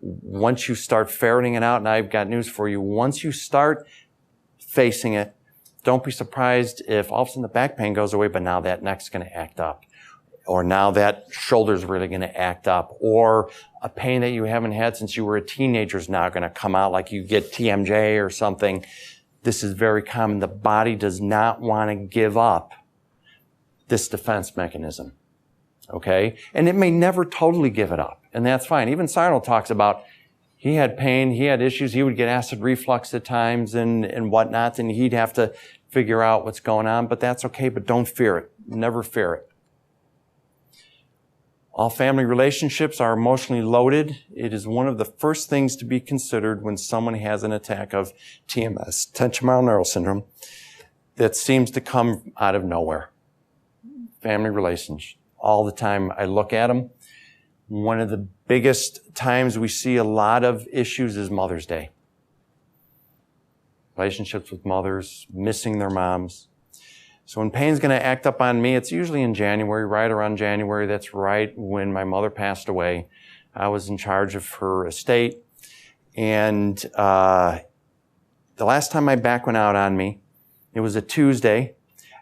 [SPEAKER 1] Once you start ferreting it out, and I've got news for you, once you start facing it, don't be surprised if all of a sudden the back pain goes away, but now that neck's going to act up. Or now that shoulder's really going to act up. Or a pain that you haven't had since you were a teenager is now going to come out, like you get TMJ or something. This is very common. The body does not want to give up this defense mechanism. Okay? And it may never totally give it up. And that's fine. Even Sarno talks about he had pain, he had issues, he would get acid reflux at times and whatnot, and he'd have to figure out what's going on, but that's okay, but don't fear it. Never fear it. All family relationships are emotionally loaded. It is one of the first things to be considered when someone has an attack of TMS, tension neural syndrome, that seems to come out of nowhere. Family relations. All the time I look at them. One of the biggest times we see a lot of issues is Mother's Day. Relationships with mothers, missing their moms. So when pain's going to act up on me, it's usually in January, right around January. That's right when my mother passed away. I was in charge of her estate. And the last time my back went out on me, it was a Tuesday.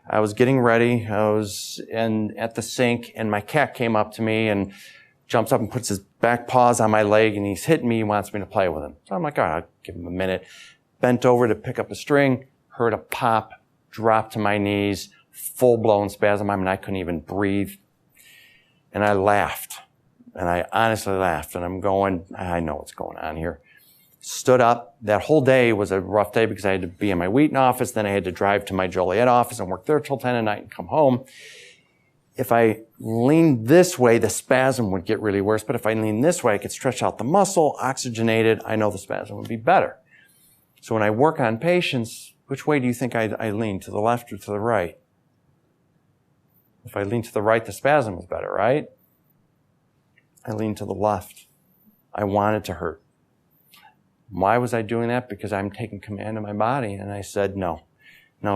[SPEAKER 1] I was getting ready. I was at the sink, and my cat came up to me and jumps up and puts his back paws on my leg, and he's hitting me. He wants me to play with him. So I'm like, all right, I'll give him a minute. Bent over to pick up a string, heard a pop, dropped to my knees, full-blown spasm. I mean, I couldn't even breathe. And I laughed. And I honestly laughed. And I'm going, I know what's going on here. Stood up. That whole day was a rough day because I had to be in my Wheaton office. Then I had to drive to my Joliet office and work there till 10 at night and come home. If I leaned this way, the spasm would get really worse. But if I leaned this way, I could stretch out the muscle, oxygenate it. I know the spasm would be better. So when I work on patients, which way do you think I lean? To the left or to the right? If I lean to the right, the spasm is better, right? I lean to the left. I want it to hurt. Why was I doing that? Because I'm taking command of my body. And I said, no,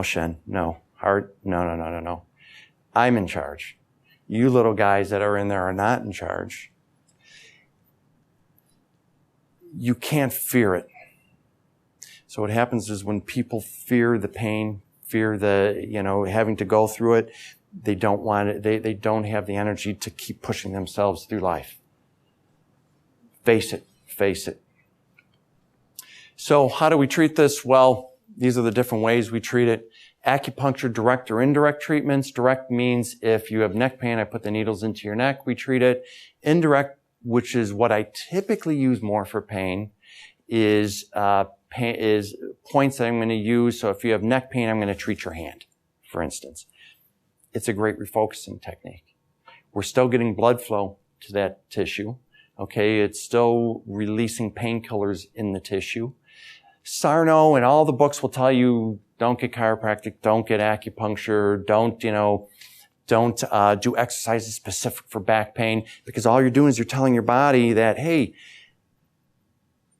[SPEAKER 1] Shen, no. Heart, no. I'm in charge. You little guys that are in there are not in charge. You can't fear it. So what happens is when people fear the pain, fear the, having to go through it, they don't want it. They don't have the energy to keep pushing themselves through life. Face it. So how do we treat this? Well, these are the different ways we treat it. Acupuncture, direct or indirect treatments. Direct means if you have neck pain, I put the needles into your neck, we treat it. Indirect, which is what I typically use more for pain, is points that I'm going to use. So if you have neck pain, I'm going to treat your hand, for instance. It's a great refocusing technique. We're still getting blood flow to that tissue. Okay, it's still releasing painkillers in the tissue. Sarno and all the books will tell you, don't get chiropractic, don't get acupuncture, don't do exercises specific for back pain, because all you're doing is you're telling your body that, hey,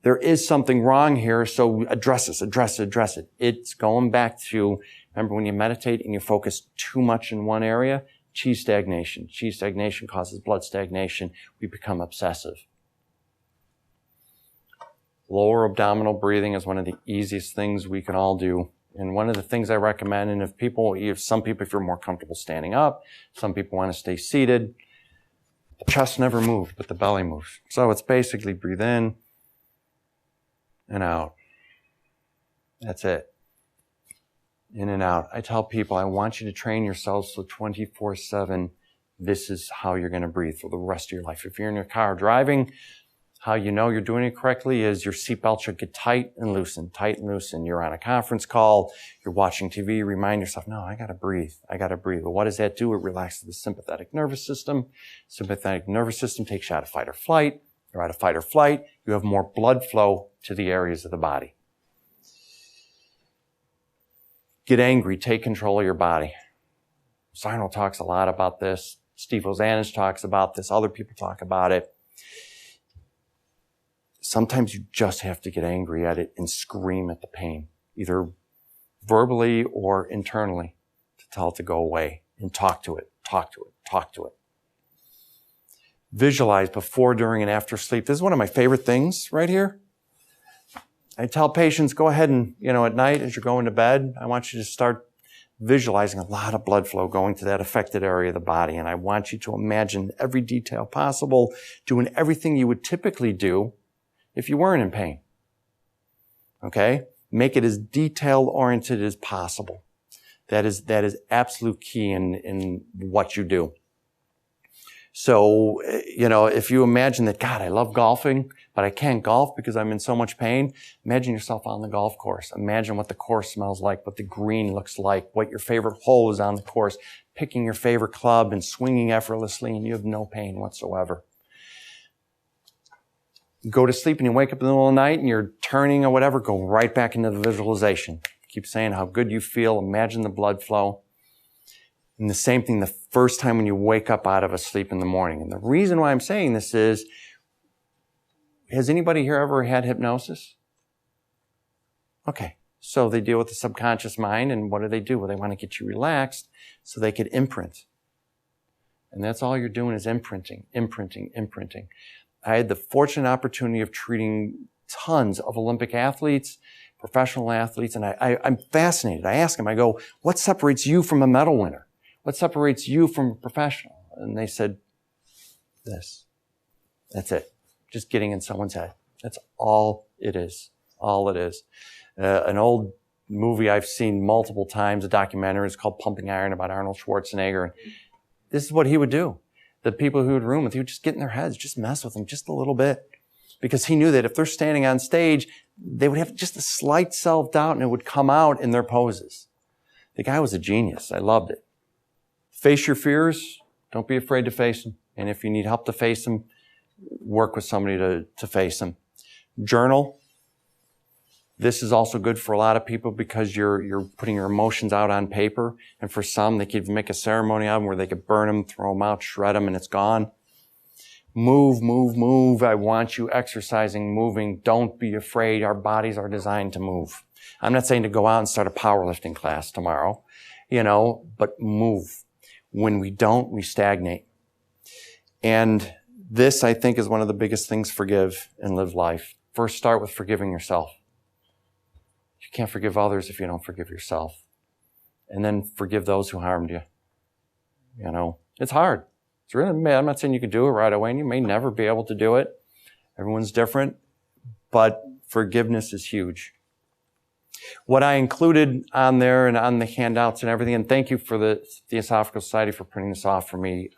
[SPEAKER 1] there is something wrong here, so address it. It's going back to, remember when you meditate and you focus too much in one area, chi stagnation. Chi stagnation causes blood stagnation. We become obsessive. Lower abdominal breathing is one of the easiest things we can all do. And one of the things I recommend, and if you're more comfortable standing up, some people want to stay seated. The chest never moves, but the belly moves. So it's basically breathe in and out. That's it. In and out. I tell people, I want you to train yourselves so 24/7 This is how you're going to breathe for the rest of your life. If you're in your car driving, how you know you're doing it correctly is your seatbelt should get tight and loosen, tight and loosen. You're on a conference call, you're watching TV, remind yourself, no, I got to breathe. I got to breathe. Well, what does that do? It relaxes the sympathetic nervous system. Sympathetic nervous system takes you out of fight or flight. You're out of fight or flight. You have more blood flow to the areas of the body. Get angry. Take control of your body. Sarno talks a lot about this. Steve Ozanich talks about this. Other people talk about it. Sometimes you just have to get angry at it and scream at the pain, either verbally or internally, to tell it to go away and talk to it, talk to it, talk to it. Visualize before, during, and after sleep. This is one of my favorite things right here. I tell patients, go ahead and, at night as you're going to bed, I want you to start visualizing a lot of blood flow going to that affected area of the body. And I want you to imagine every detail possible, doing everything you would typically do if you weren't in pain. Okay? Make it as detail-oriented as possible. That is absolute key in what you do. So, if you imagine that, God, I love golfing, but I can't golf because I'm in so much pain, imagine yourself on the golf course. Imagine what the course smells like, what the green looks like, what your favorite hole is on the course, picking your favorite club and swinging effortlessly, and you have no pain whatsoever. Go to sleep and you wake up in the middle of the night and you're turning or whatever, go right back into the visualization. Keep saying how good you feel. Imagine the blood flow. And the same thing the first time when you wake up out of a sleep in the morning. And the reason why I'm saying this is, has anybody here ever had hypnosis? Okay. So they deal with the subconscious mind, and what do? Well, they want to get you relaxed so they could imprint. And that's all you're doing is imprinting. I had the fortunate opportunity of treating tons of Olympic athletes, professional athletes, and I'm fascinated. I ask them, I go, what separates you from a medal winner? What separates you from a professional? And they said, this. That's it. Just getting in someone's head. That's all it is. All it is. An old movie I've seen multiple times, a documentary, is called Pumping Iron, about Arnold Schwarzenegger. This is what he would do. The people who would room with, he would just get in their heads, just mess with them just a little bit. Because he knew that if they're standing on stage, they would have just a slight self-doubt and it would come out in their poses. The guy was a genius. I loved it. Face your fears. Don't be afraid to face them. And if you need help to face them, work with somebody to face them. Journal. This is also good for a lot of people because you're putting your emotions out on paper. And for some, they could make a ceremony of them where they could burn them, throw them out, shred them, and it's gone. Move. I want you exercising, moving. Don't be afraid. Our bodies are designed to move. I'm not saying to go out and start a powerlifting class tomorrow, but move. When we don't, we stagnate. And this, I think, is one of the biggest things forgive and live life. First, start with forgiving yourself. You can't forgive others if you don't forgive yourself. And then forgive those who harmed you. It's hard. It's really bad. I'm not saying you can do it right away, and you may never be able to do it. Everyone's different. But forgiveness is huge. What I included on there and on the handouts and everything, and thank you for the Theosophical Society for printing this off for me.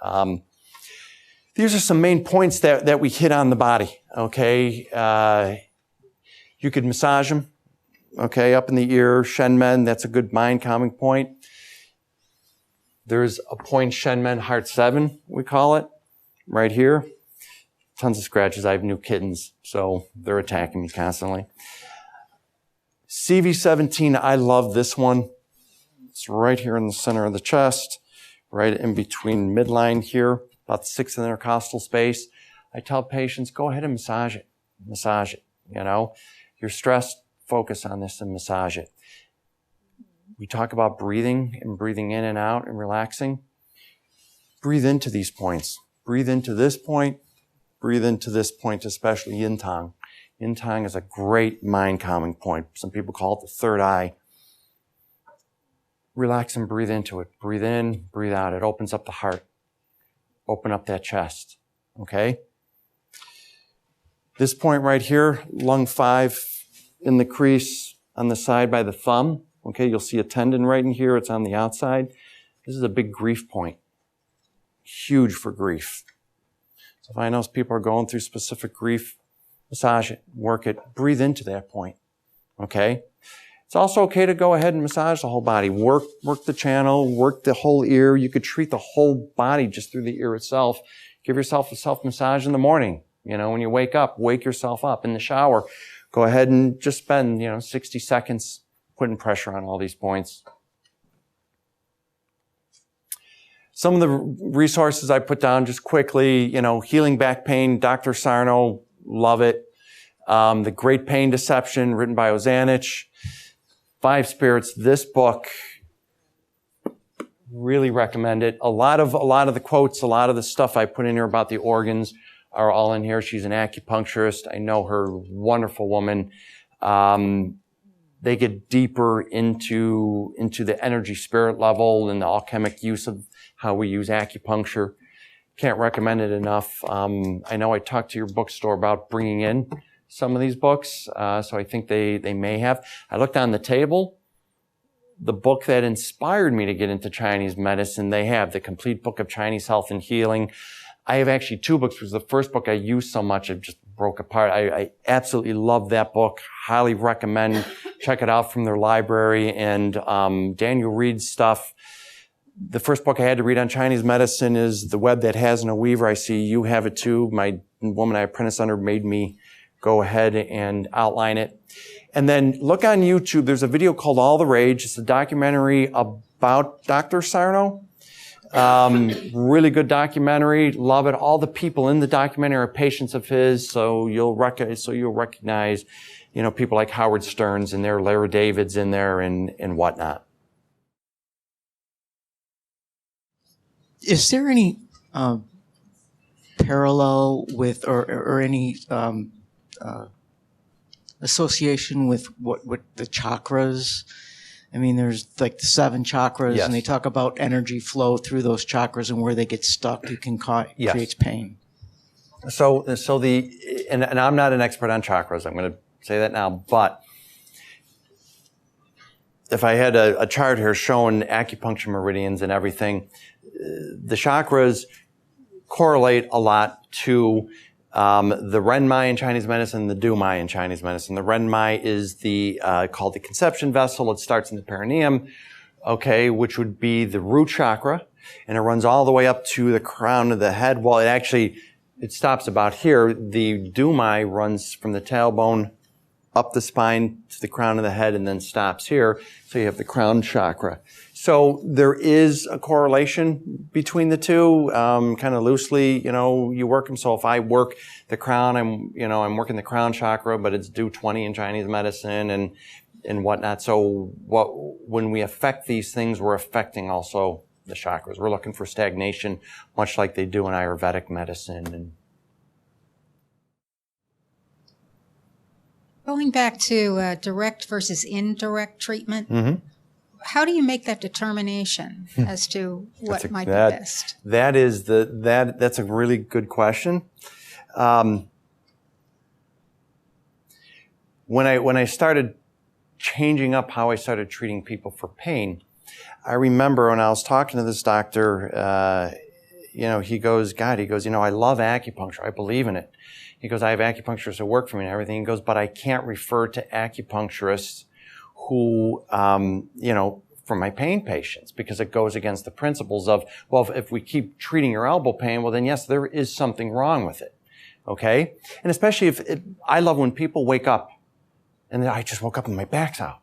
[SPEAKER 1] These are some main points that we hit on the body, okay? You could massage them, okay, up in the ear, Shenmen, that's a good mind calming point. There's a point, Shenmen Heart 7, we call it, right here. Tons of scratches. I have new kittens, so they're attacking me constantly. CV17, I love this one. It's right here in the center of the chest, right in between midline here, about the 6th intercostal space. I tell patients, go ahead and massage it. Massage it, You're stressed, focus on this and massage it. We talk about breathing and breathing in and out and relaxing. Breathe into these points. Breathe into this point. Breathe into this point, especially yin tang. Yin tang is a great mind calming point. Some people call it the third eye. Relax and breathe into it. Breathe in, breathe out. It opens up the heart. Open up that chest. Okay? This point right here, lung 5 in the crease on the side by the thumb. Okay, you'll see a tendon right in here. It's on the outside. This is a big grief point. huge for grief. So if I know people are going through specific grief, massage it, work it, breathe into that point, okay? It's also okay to go ahead and massage the whole body. Work the channel, work the whole ear. You could treat the whole body just through the ear itself. Give yourself a self-massage in the morning. You know, when you wake up, wake yourself up. In the shower, go ahead and just spend, 60 seconds putting pressure on all these points. Some of the resources I put down just quickly, Healing Back Pain, Dr. Sarno, love it. The Great Pain Deception, written by Ozanich. Five Spirits, this book, really recommend it. A lot of the quotes, a lot of the stuff I put in here about the organs are all in here. She's an acupuncturist. I know her, wonderful woman. They get deeper into the energy spirit level and the alchemic use of how we use acupuncture. Can't recommend it enough. I know I talked to your bookstore about bringing in some of these books, so I think they may have. I looked on the table. The book that inspired me to get into Chinese medicine, they have the Complete Book of Chinese Health and Healing. I have actually two books, because the first book I used so much it just broke apart. I absolutely love that book. Highly recommend. Check it out from their library. And Daniel Reed's stuff. The first book I had to read on Chinese medicine is The Web That Has No Weaver. I see you have it too. My woman I apprenticed under made me go ahead and outline it. And then look on YouTube. There's a video called All the Rage. It's a documentary about Dr. Sarno. Really good documentary. Love it. All the people in the documentary are patients of his. So you'll recognize, people like Howard Stearns in there, Larry David's in there, and whatnot.
[SPEAKER 2] Is there any parallel with or any association with what the chakras? I mean, there's like the 7 chakras,
[SPEAKER 1] yes.
[SPEAKER 2] And they talk about energy flow through those chakras, and where they get stuck, you can
[SPEAKER 1] yes.
[SPEAKER 2] creates pain.
[SPEAKER 1] So and I'm not an expert on chakras. I'm going to say that now, but if I had a chart here showing acupuncture meridians and everything, the chakras correlate a lot to the Renmai in Chinese medicine, the Du-Mai in Chinese medicine. The Renmai is called the conception vessel. It starts in the perineum, okay, which would be the root chakra, and it runs all the way up to the crown of the head. Well, it stops about here. The Du-Mai runs from the tailbone up the spine to the crown of the head and then stops here. So you have the crown chakra. So there is a correlation between the two, kind of loosely, you work them. So if I work the crown, I'm working the crown chakra, but it's due 20 in Chinese medicine and whatnot. So when we affect these things, we're affecting also the chakras. We're looking for stagnation, much like they do in Ayurvedic medicine.
[SPEAKER 3] Going back to direct versus indirect treatment,
[SPEAKER 1] Mm-hmm.
[SPEAKER 3] How do you make that determination as to what might be best?
[SPEAKER 1] That's a really good question. When I started changing up how I started treating people for pain, I remember when I was talking to this doctor, he goes, I love acupuncture. I believe in it. He goes, I have acupuncturists that work for me and everything. He goes, but I can't refer to acupuncturists who, for my pain patients, because it goes against the principles of, well, if we keep treating your elbow pain, well, then yes, there is something wrong with it. Okay? And especially I love when people wake up and I just woke up and my back's out.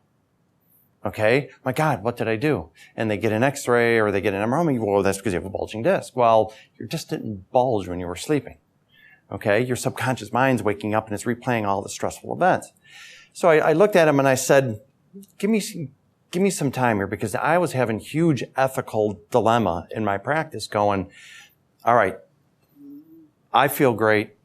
[SPEAKER 1] Okay? My God, what did I do? And they get an x-ray or they get an MRI. Well, that's because you have a bulging disc. Well, your disc didn't bulge when you were sleeping. Okay? Your subconscious mind's waking up and it's replaying all the stressful events. So I looked at him and I said, give me some time here, because I was having huge ethical dilemma in my practice going, all right, I feel great.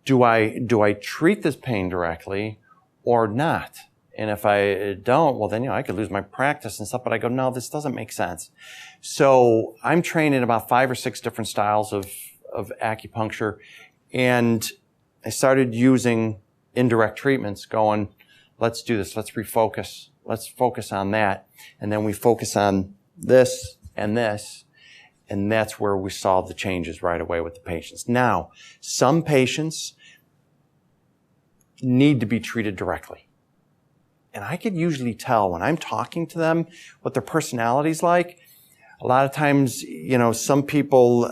[SPEAKER 1] Do I treat this pain directly or not? And if I don't, well, then, I could lose my practice and stuff. But I go, no, this doesn't make sense. So I'm trained in about 5 or 6 different styles of acupuncture. And I started using indirect treatments, going, let's do this. Let's refocus. Let's focus on that. And then we focus on this and this. And that's where we saw the changes right away with the patients. Now, some patients need to be treated directly. And I could usually tell when I'm talking to them what their personality's like. A lot of times, some people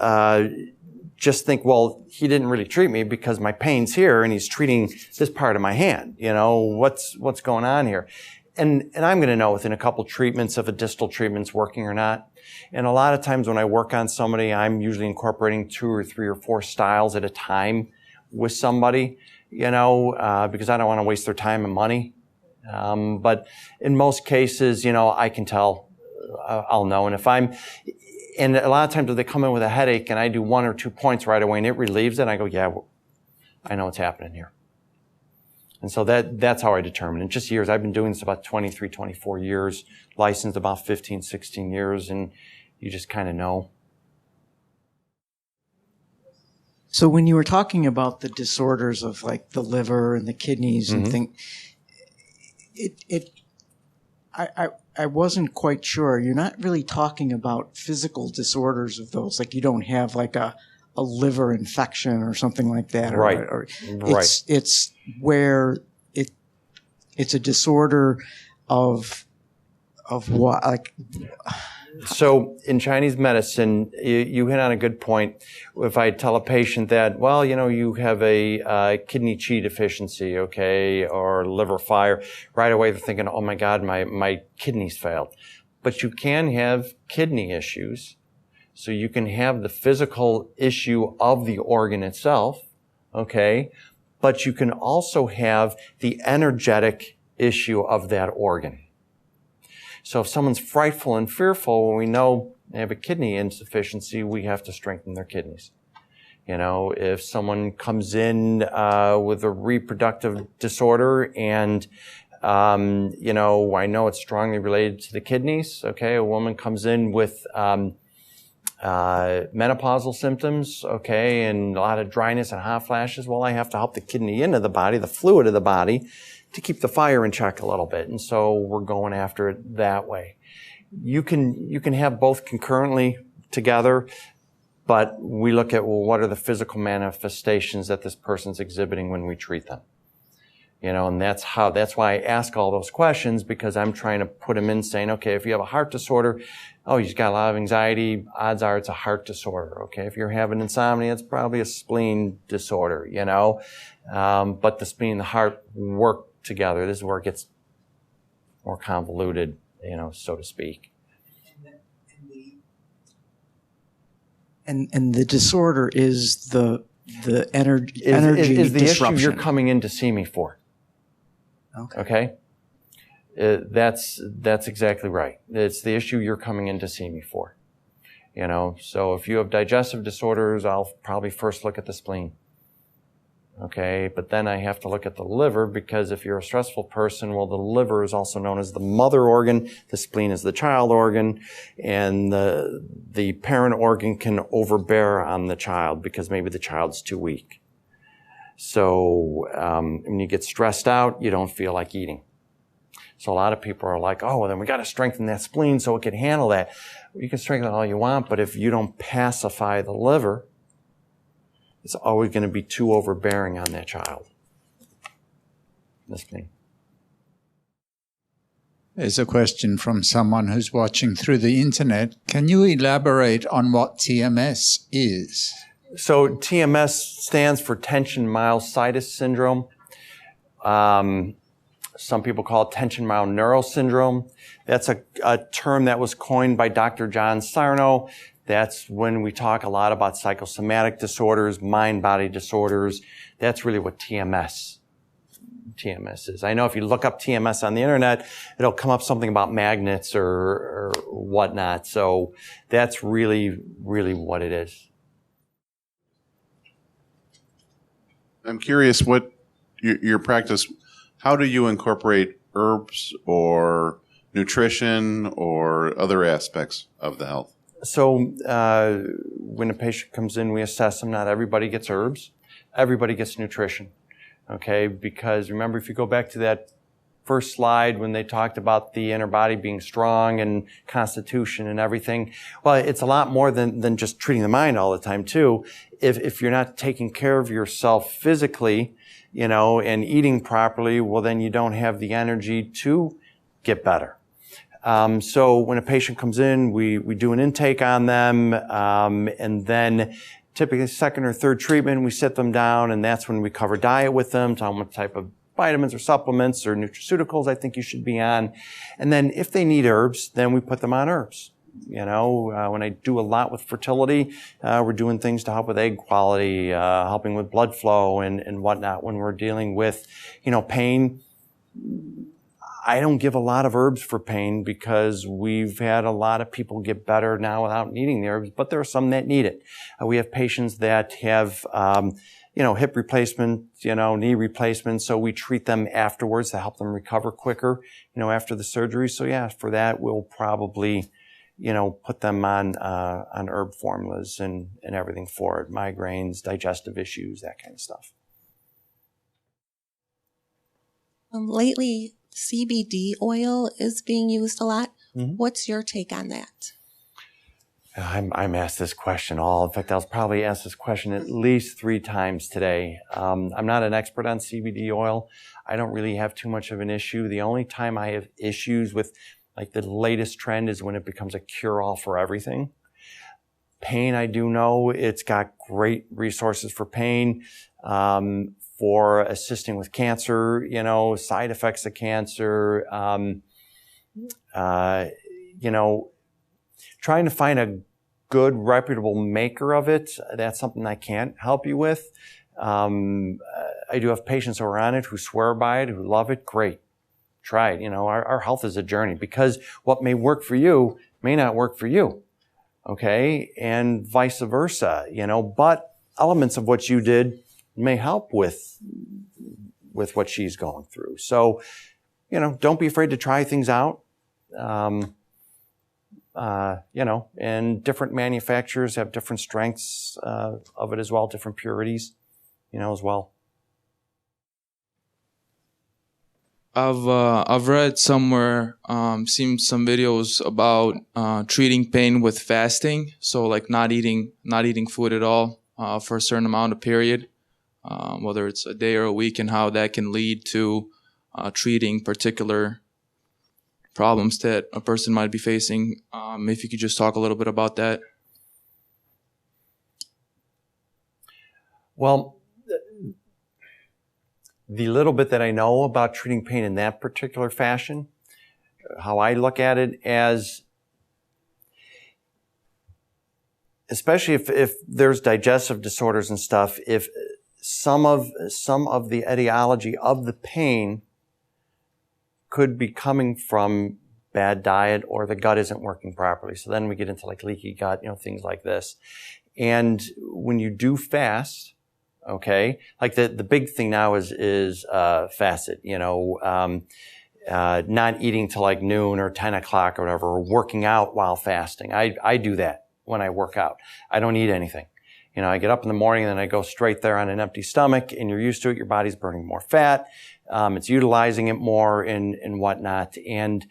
[SPEAKER 1] just think, well, he didn't really treat me because my pain's here and he's treating this part of my hand. What's going on here? And I'm going to know within a couple treatments if a distal treatment's working or not. And a lot of times when I work on somebody, I'm usually incorporating 2 or 3 or 4 styles at a time with somebody, because I don't want to waste their time and money. But in most cases, I can tell, I'll know. And a lot of times if they come in with a headache and I do 1 or 2 points right away and it relieves it, I go, yeah, I know what's happening here. And so that's how I determine. In just years, I've been doing this about 23, 24 years, licensed about 15, 16 years, and you just kind of know.
[SPEAKER 2] So when you were talking about the disorders of like the liver and the kidneys and things, I wasn't quite sure. You're not really talking about physical disorders of those. Like you don't have like a liver infection or something like that.
[SPEAKER 1] Right.
[SPEAKER 2] Right. It's where it's a disorder of what, like.
[SPEAKER 1] So in Chinese medicine, you hit on a good point. If I tell a patient that, well, you have a kidney qi deficiency, okay, or liver fire, right away they're thinking, oh my God, my kidneys failed. But you can have kidney issues. So you can have the physical issue of the organ itself, okay, but you can also have the energetic issue of that organ. So if someone's frightful and fearful, when we know they have a kidney insufficiency, we have to strengthen their kidneys. If someone comes in with a reproductive disorder and, I know it's strongly related to the kidneys, okay, a woman comes in with menopausal symptoms, okay, and a lot of dryness and hot flashes, well, I have to help the kidney into the body, the fluid of the body, to keep the fire in check a little bit. And so we're going after it that way. You can have both concurrently together, but we look at, well, what are the physical manifestations that this person's exhibiting when we treat them? And that's why I ask all those questions, because I'm trying to put them in saying, okay, if you have a heart disorder, oh, you've got a lot of anxiety, odds are it's a heart disorder, okay? If you're having insomnia, it's probably a spleen disorder, but the spleen and the heart work together. This is where it gets more convoluted, so to speak.
[SPEAKER 2] And the disorder is the energy
[SPEAKER 1] is the
[SPEAKER 2] disruption.
[SPEAKER 1] issue you're coming in to see me for. Okay? That's exactly right. It's the issue you're coming in to see me for. So if you have digestive disorders, I'll probably first look at the spleen. Okay, but then I have to look at the liver, because if you're a stressful person, well, the liver is also known as the mother organ, the spleen is the child organ, and the parent organ can overbear on the child because maybe the child's too weak. So when you get stressed out, you don't feel like eating. So a lot of people are like, oh, well, then we got to strengthen that spleen so it can handle that. You can strengthen it all you want, but if you don't pacify the liver, it's always going to be too overbearing on that child. Listening.
[SPEAKER 4] There's a question from someone who's watching through the internet. Can you elaborate on what TMS is?
[SPEAKER 1] So TMS stands for tension myositis syndrome. Some people call it tension myoneural syndrome. That's a term that was coined by Dr. John Sarno. That's when we talk a lot about psychosomatic disorders, mind-body disorders. That's really what TMS is. I know if you look up TMS on the internet, it'll come up something about magnets or whatnot. So that's really, really what it is.
[SPEAKER 5] I'm curious what your practice, how do you incorporate herbs or nutrition or other aspects of the health?
[SPEAKER 1] So when a patient comes in, we assess them. Not everybody gets herbs. Everybody gets nutrition, okay? Because remember, if you go back to that first slide when they talked about the inner body being strong and constitution and everything. Well, it's a lot more than just treating the mind all the time too. If you're not taking care of yourself physically, and eating properly, well, then you don't have the energy to get better. So when a patient comes in, we do an intake on them, and then typically second or third treatment, we sit them down, and that's when we cover diet with them, tell them what type of vitamins or supplements or nutraceuticals I think you should be on. And then if they need herbs, then we put them on herbs. When I do a lot with fertility, we're doing things to help with egg quality, helping with blood flow and whatnot. When we're dealing with, pain, I don't give a lot of herbs for pain because we've had a lot of people get better now without needing the herbs, but there are some that need it. We have patients that have, hip replacement, knee replacement, so we treat them afterwards to help them recover quicker, after the surgery. So yeah, for that, we'll probably, put them on herb formulas and everything for it, migraines, digestive issues, that kind of stuff.
[SPEAKER 6] Lately, CBD oil is being used a lot.
[SPEAKER 1] Mm-hmm.
[SPEAKER 6] What's your take on that?
[SPEAKER 1] I'm asked this question in fact, I was probably asked this question at least 3 times today. I'm not an expert on CBD oil. I don't really have too much of an issue. The only time I have issues with the latest trend is when it becomes a cure-all for everything. Pain, I do know it's got great resources for pain, for assisting with cancer, side effects of cancer, trying to find a good, reputable maker of it, that's something I can't help you with. I do have patients who are on it, who swear by it, who love it. Great. Try it. Our health is a journey because what may work for you may not work for you. Okay. And vice versa, but elements of what you did may help with what she's going through. So, don't be afraid to try things out. And different manufacturers have different strengths of it as well, different purities, as well.
[SPEAKER 7] I've read somewhere, seen some videos about treating pain with fasting. So like not eating food at all for a certain amount of period, whether it's a day or a week, and how that can lead to treating particular problems that a person might be facing. If you could just talk a little bit about that.
[SPEAKER 1] Well, the little bit that I know about treating pain in that particular fashion, how I look at it as, especially if there's digestive disorders and stuff, if some of the etiology of the pain could be coming from bad diet or the gut isn't working properly. So then we get into leaky gut, things like this. And when you do fast, okay, the big thing now is fasted, not eating till noon or 10 o'clock or whatever, or working out while fasting. I do that when I work out. I don't eat anything. I get up in the morning and then I go straight there on an empty stomach, and you're used to it. Your body's burning more fat. It's utilizing it more and whatnot. And,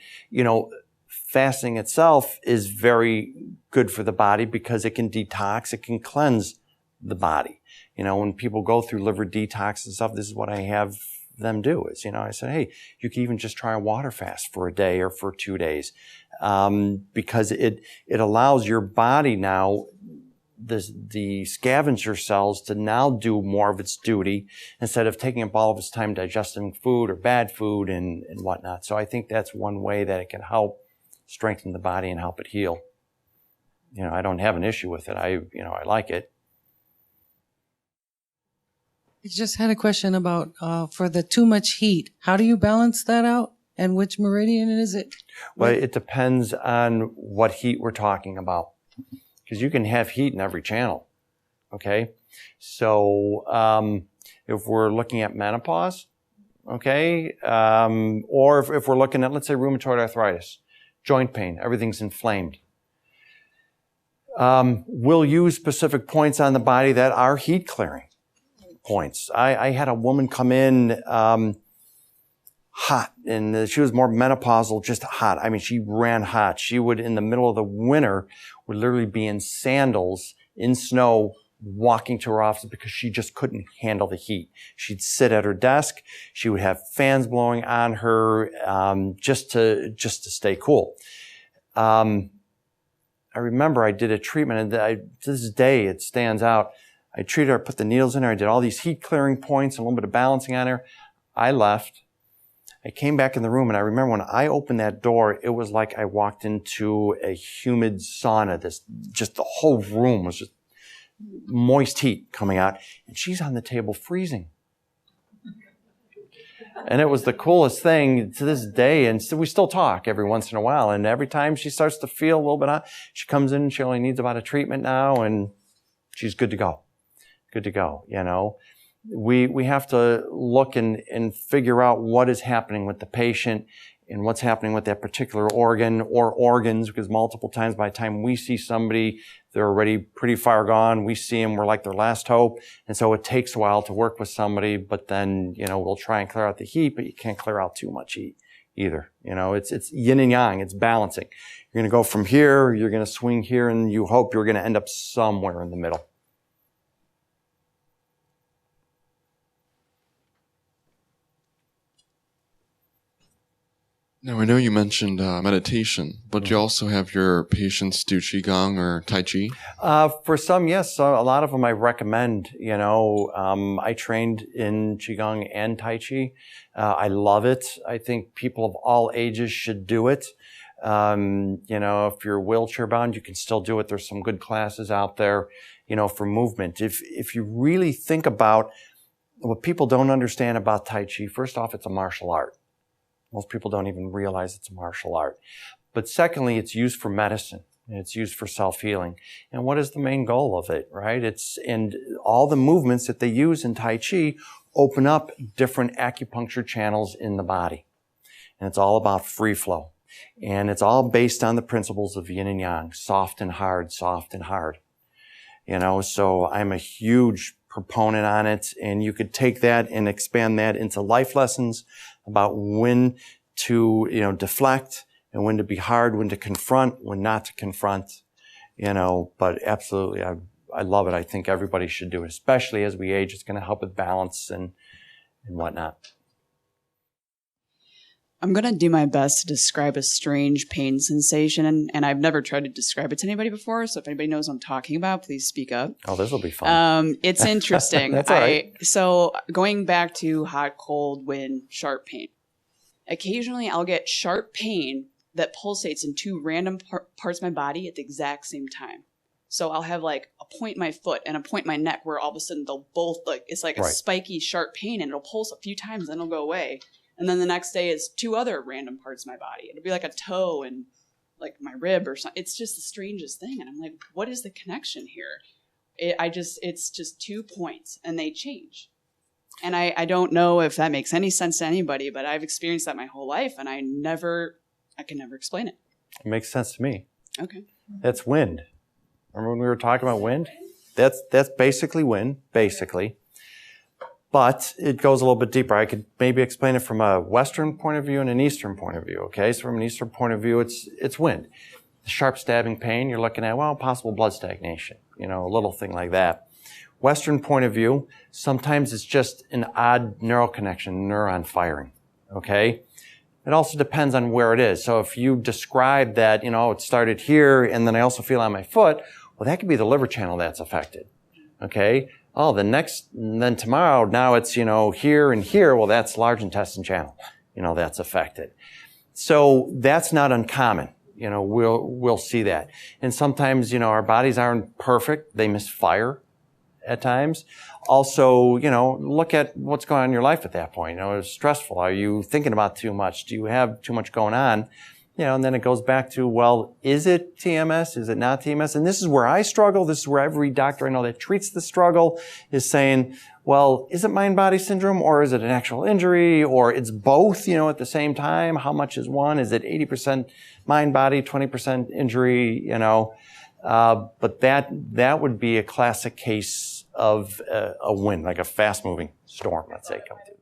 [SPEAKER 1] fasting itself is very good for the body because it can detox, it can cleanse the body. When people go through liver detox and stuff, this is what I have them do is, I said, hey, you can even just try a water fast for a day or for 2 days. Because it allows your body now, the scavenger cells to now do more of its duty instead of taking up all of its time digesting food or bad food and whatnot. So I think that's one way that it can help strengthen the body and help it heal. I don't have an issue with it. I like it.
[SPEAKER 8] I just had a question about for the too much heat. How do you balance that out? And which meridian is it?
[SPEAKER 1] Well, it depends on what heat we're talking about. Because you can have heat in every channel, okay? So if we're looking at menopause, okay, or if we're looking at, let's say, rheumatoid arthritis, joint pain, everything's inflamed. We'll use specific points on the body that are heat clearing points. I had a woman come in hot, and she was more menopausal, just hot. I mean, she ran hot. She would, in the middle of the winter, would literally be in sandals in snow walking to her office because she just couldn't handle the heat. She'd sit at her desk. She would have fans blowing on her just to stay cool. I remember I did a treatment, and to this day it stands out. I treated her, put the needles in her, I did all these heat clearing points, a little bit of balancing on her. I left. I came back in the room, and I remember when I opened that door, it was like I walked into a humid sauna. Just the whole room was just moist heat coming out, and she's on the table freezing. And it was the coolest thing to this day, and so we still talk every once in a while, and every time she starts to feel a little bit hot, she comes in, she only needs about a treatment now, and she's good to go. Good to go, you know. We have to look and figure out what is happening with the patient and what's happening with that particular organ or organs, because multiple times by the time we see somebody, they're already pretty far gone. We see them, we're like their last hope. And so it takes a while to work with somebody, but then, you know, we'll try and clear out the heat, but you can't clear out too much heat either. You know, it's yin and yang, it's balancing. You're going to go from here, you're going to swing here, and you hope you're going to end up somewhere in the middle.
[SPEAKER 9] Now, I know you mentioned meditation, but you also have your patients do Qigong or Tai Chi?
[SPEAKER 1] For some, yes. So a lot of them I recommend. You know, I trained in Qigong and Tai Chi. I love it. I think people of all ages should do it. You know, if you're wheelchair bound, you can still do it. There's some good classes out there, you know, for movement. If you really think about what people don't understand about Tai Chi, first off, it's a martial art. Most people don't even realize it's a martial art. But secondly, it's used for medicine. And it's used for self-healing. And what is the main goal of it, right? And all the movements that they use in Tai Chi open up different acupuncture channels in the body. And it's all about free flow. And it's all based on the principles of yin and yang, soft and hard, soft and hard. You know, so I'm a huge proponent on it. And you could take that and expand that into life lessons about when to, you know, deflect and when to be hard, when to confront, when not to confront, you know, but absolutely, I love it. I think everybody should do it, especially as we age. It's going to help with balance and whatnot.
[SPEAKER 10] I'm going to do my best to describe a strange pain sensation, and I've never tried to describe it to anybody before, so if anybody knows what I'm talking about, please speak up.
[SPEAKER 1] Oh, this will be fun.
[SPEAKER 10] It's interesting.
[SPEAKER 1] That's all right.
[SPEAKER 10] So going back to hot, cold, wind, sharp pain. Occasionally I'll get sharp pain that pulsates in two random parts of my body at the exact same time. So I'll have like a point in my foot and a point in my neck where all of a sudden they'll both, like, it's like a spiky, sharp pain, and it'll pulse a few times, then it'll go away. And then the next day is two other random parts of my body. It'll be like a toe and like my rib or something. It's just the strangest thing. And I'm like, what is the connection here? It's just 2 points and they change. And I don't know if that makes any sense to anybody, but I've experienced that my whole life and I can never explain it.
[SPEAKER 1] It makes sense to me.
[SPEAKER 10] Okay.
[SPEAKER 1] That's wind. Remember when we were talking about wind? That's basically wind, basically. But it goes a little bit deeper. I could maybe explain it from a Western point of view and an Eastern point of view. Okay, so from an Eastern point of view, it's wind. The sharp stabbing pain, you're looking at, well, possible blood stagnation, you know, a little thing like that. Western point of view, sometimes it's just an odd neural connection, neuron firing. Okay, it also depends on where it is. So if you describe that, you know, it started here and then I also feel on my foot, well, that could be the liver channel that's affected. Okay. Oh, then tomorrow, now it's, you know, here and here. Well, that's large intestine channel, you know, that's affected. So that's not uncommon. You know, we'll see that. And sometimes, you know, our bodies aren't perfect. They misfire at times. Also, you know, look at what's going on in your life at that point. You know, it's stressful. Are you thinking about too much? Do you have too much going on? You know, and then it goes back to, well, is it TMS? Is it not TMS? And this is where I struggle. This is where every doctor I know that treats the struggle is saying, well, is it mind-body syndrome or is it an actual injury or it's both, you know, at the same time? How much is one? Is it 80% mind-body, 20% injury, you know? But that would be a classic case of a wind, like a fast-moving storm, let's say, come through.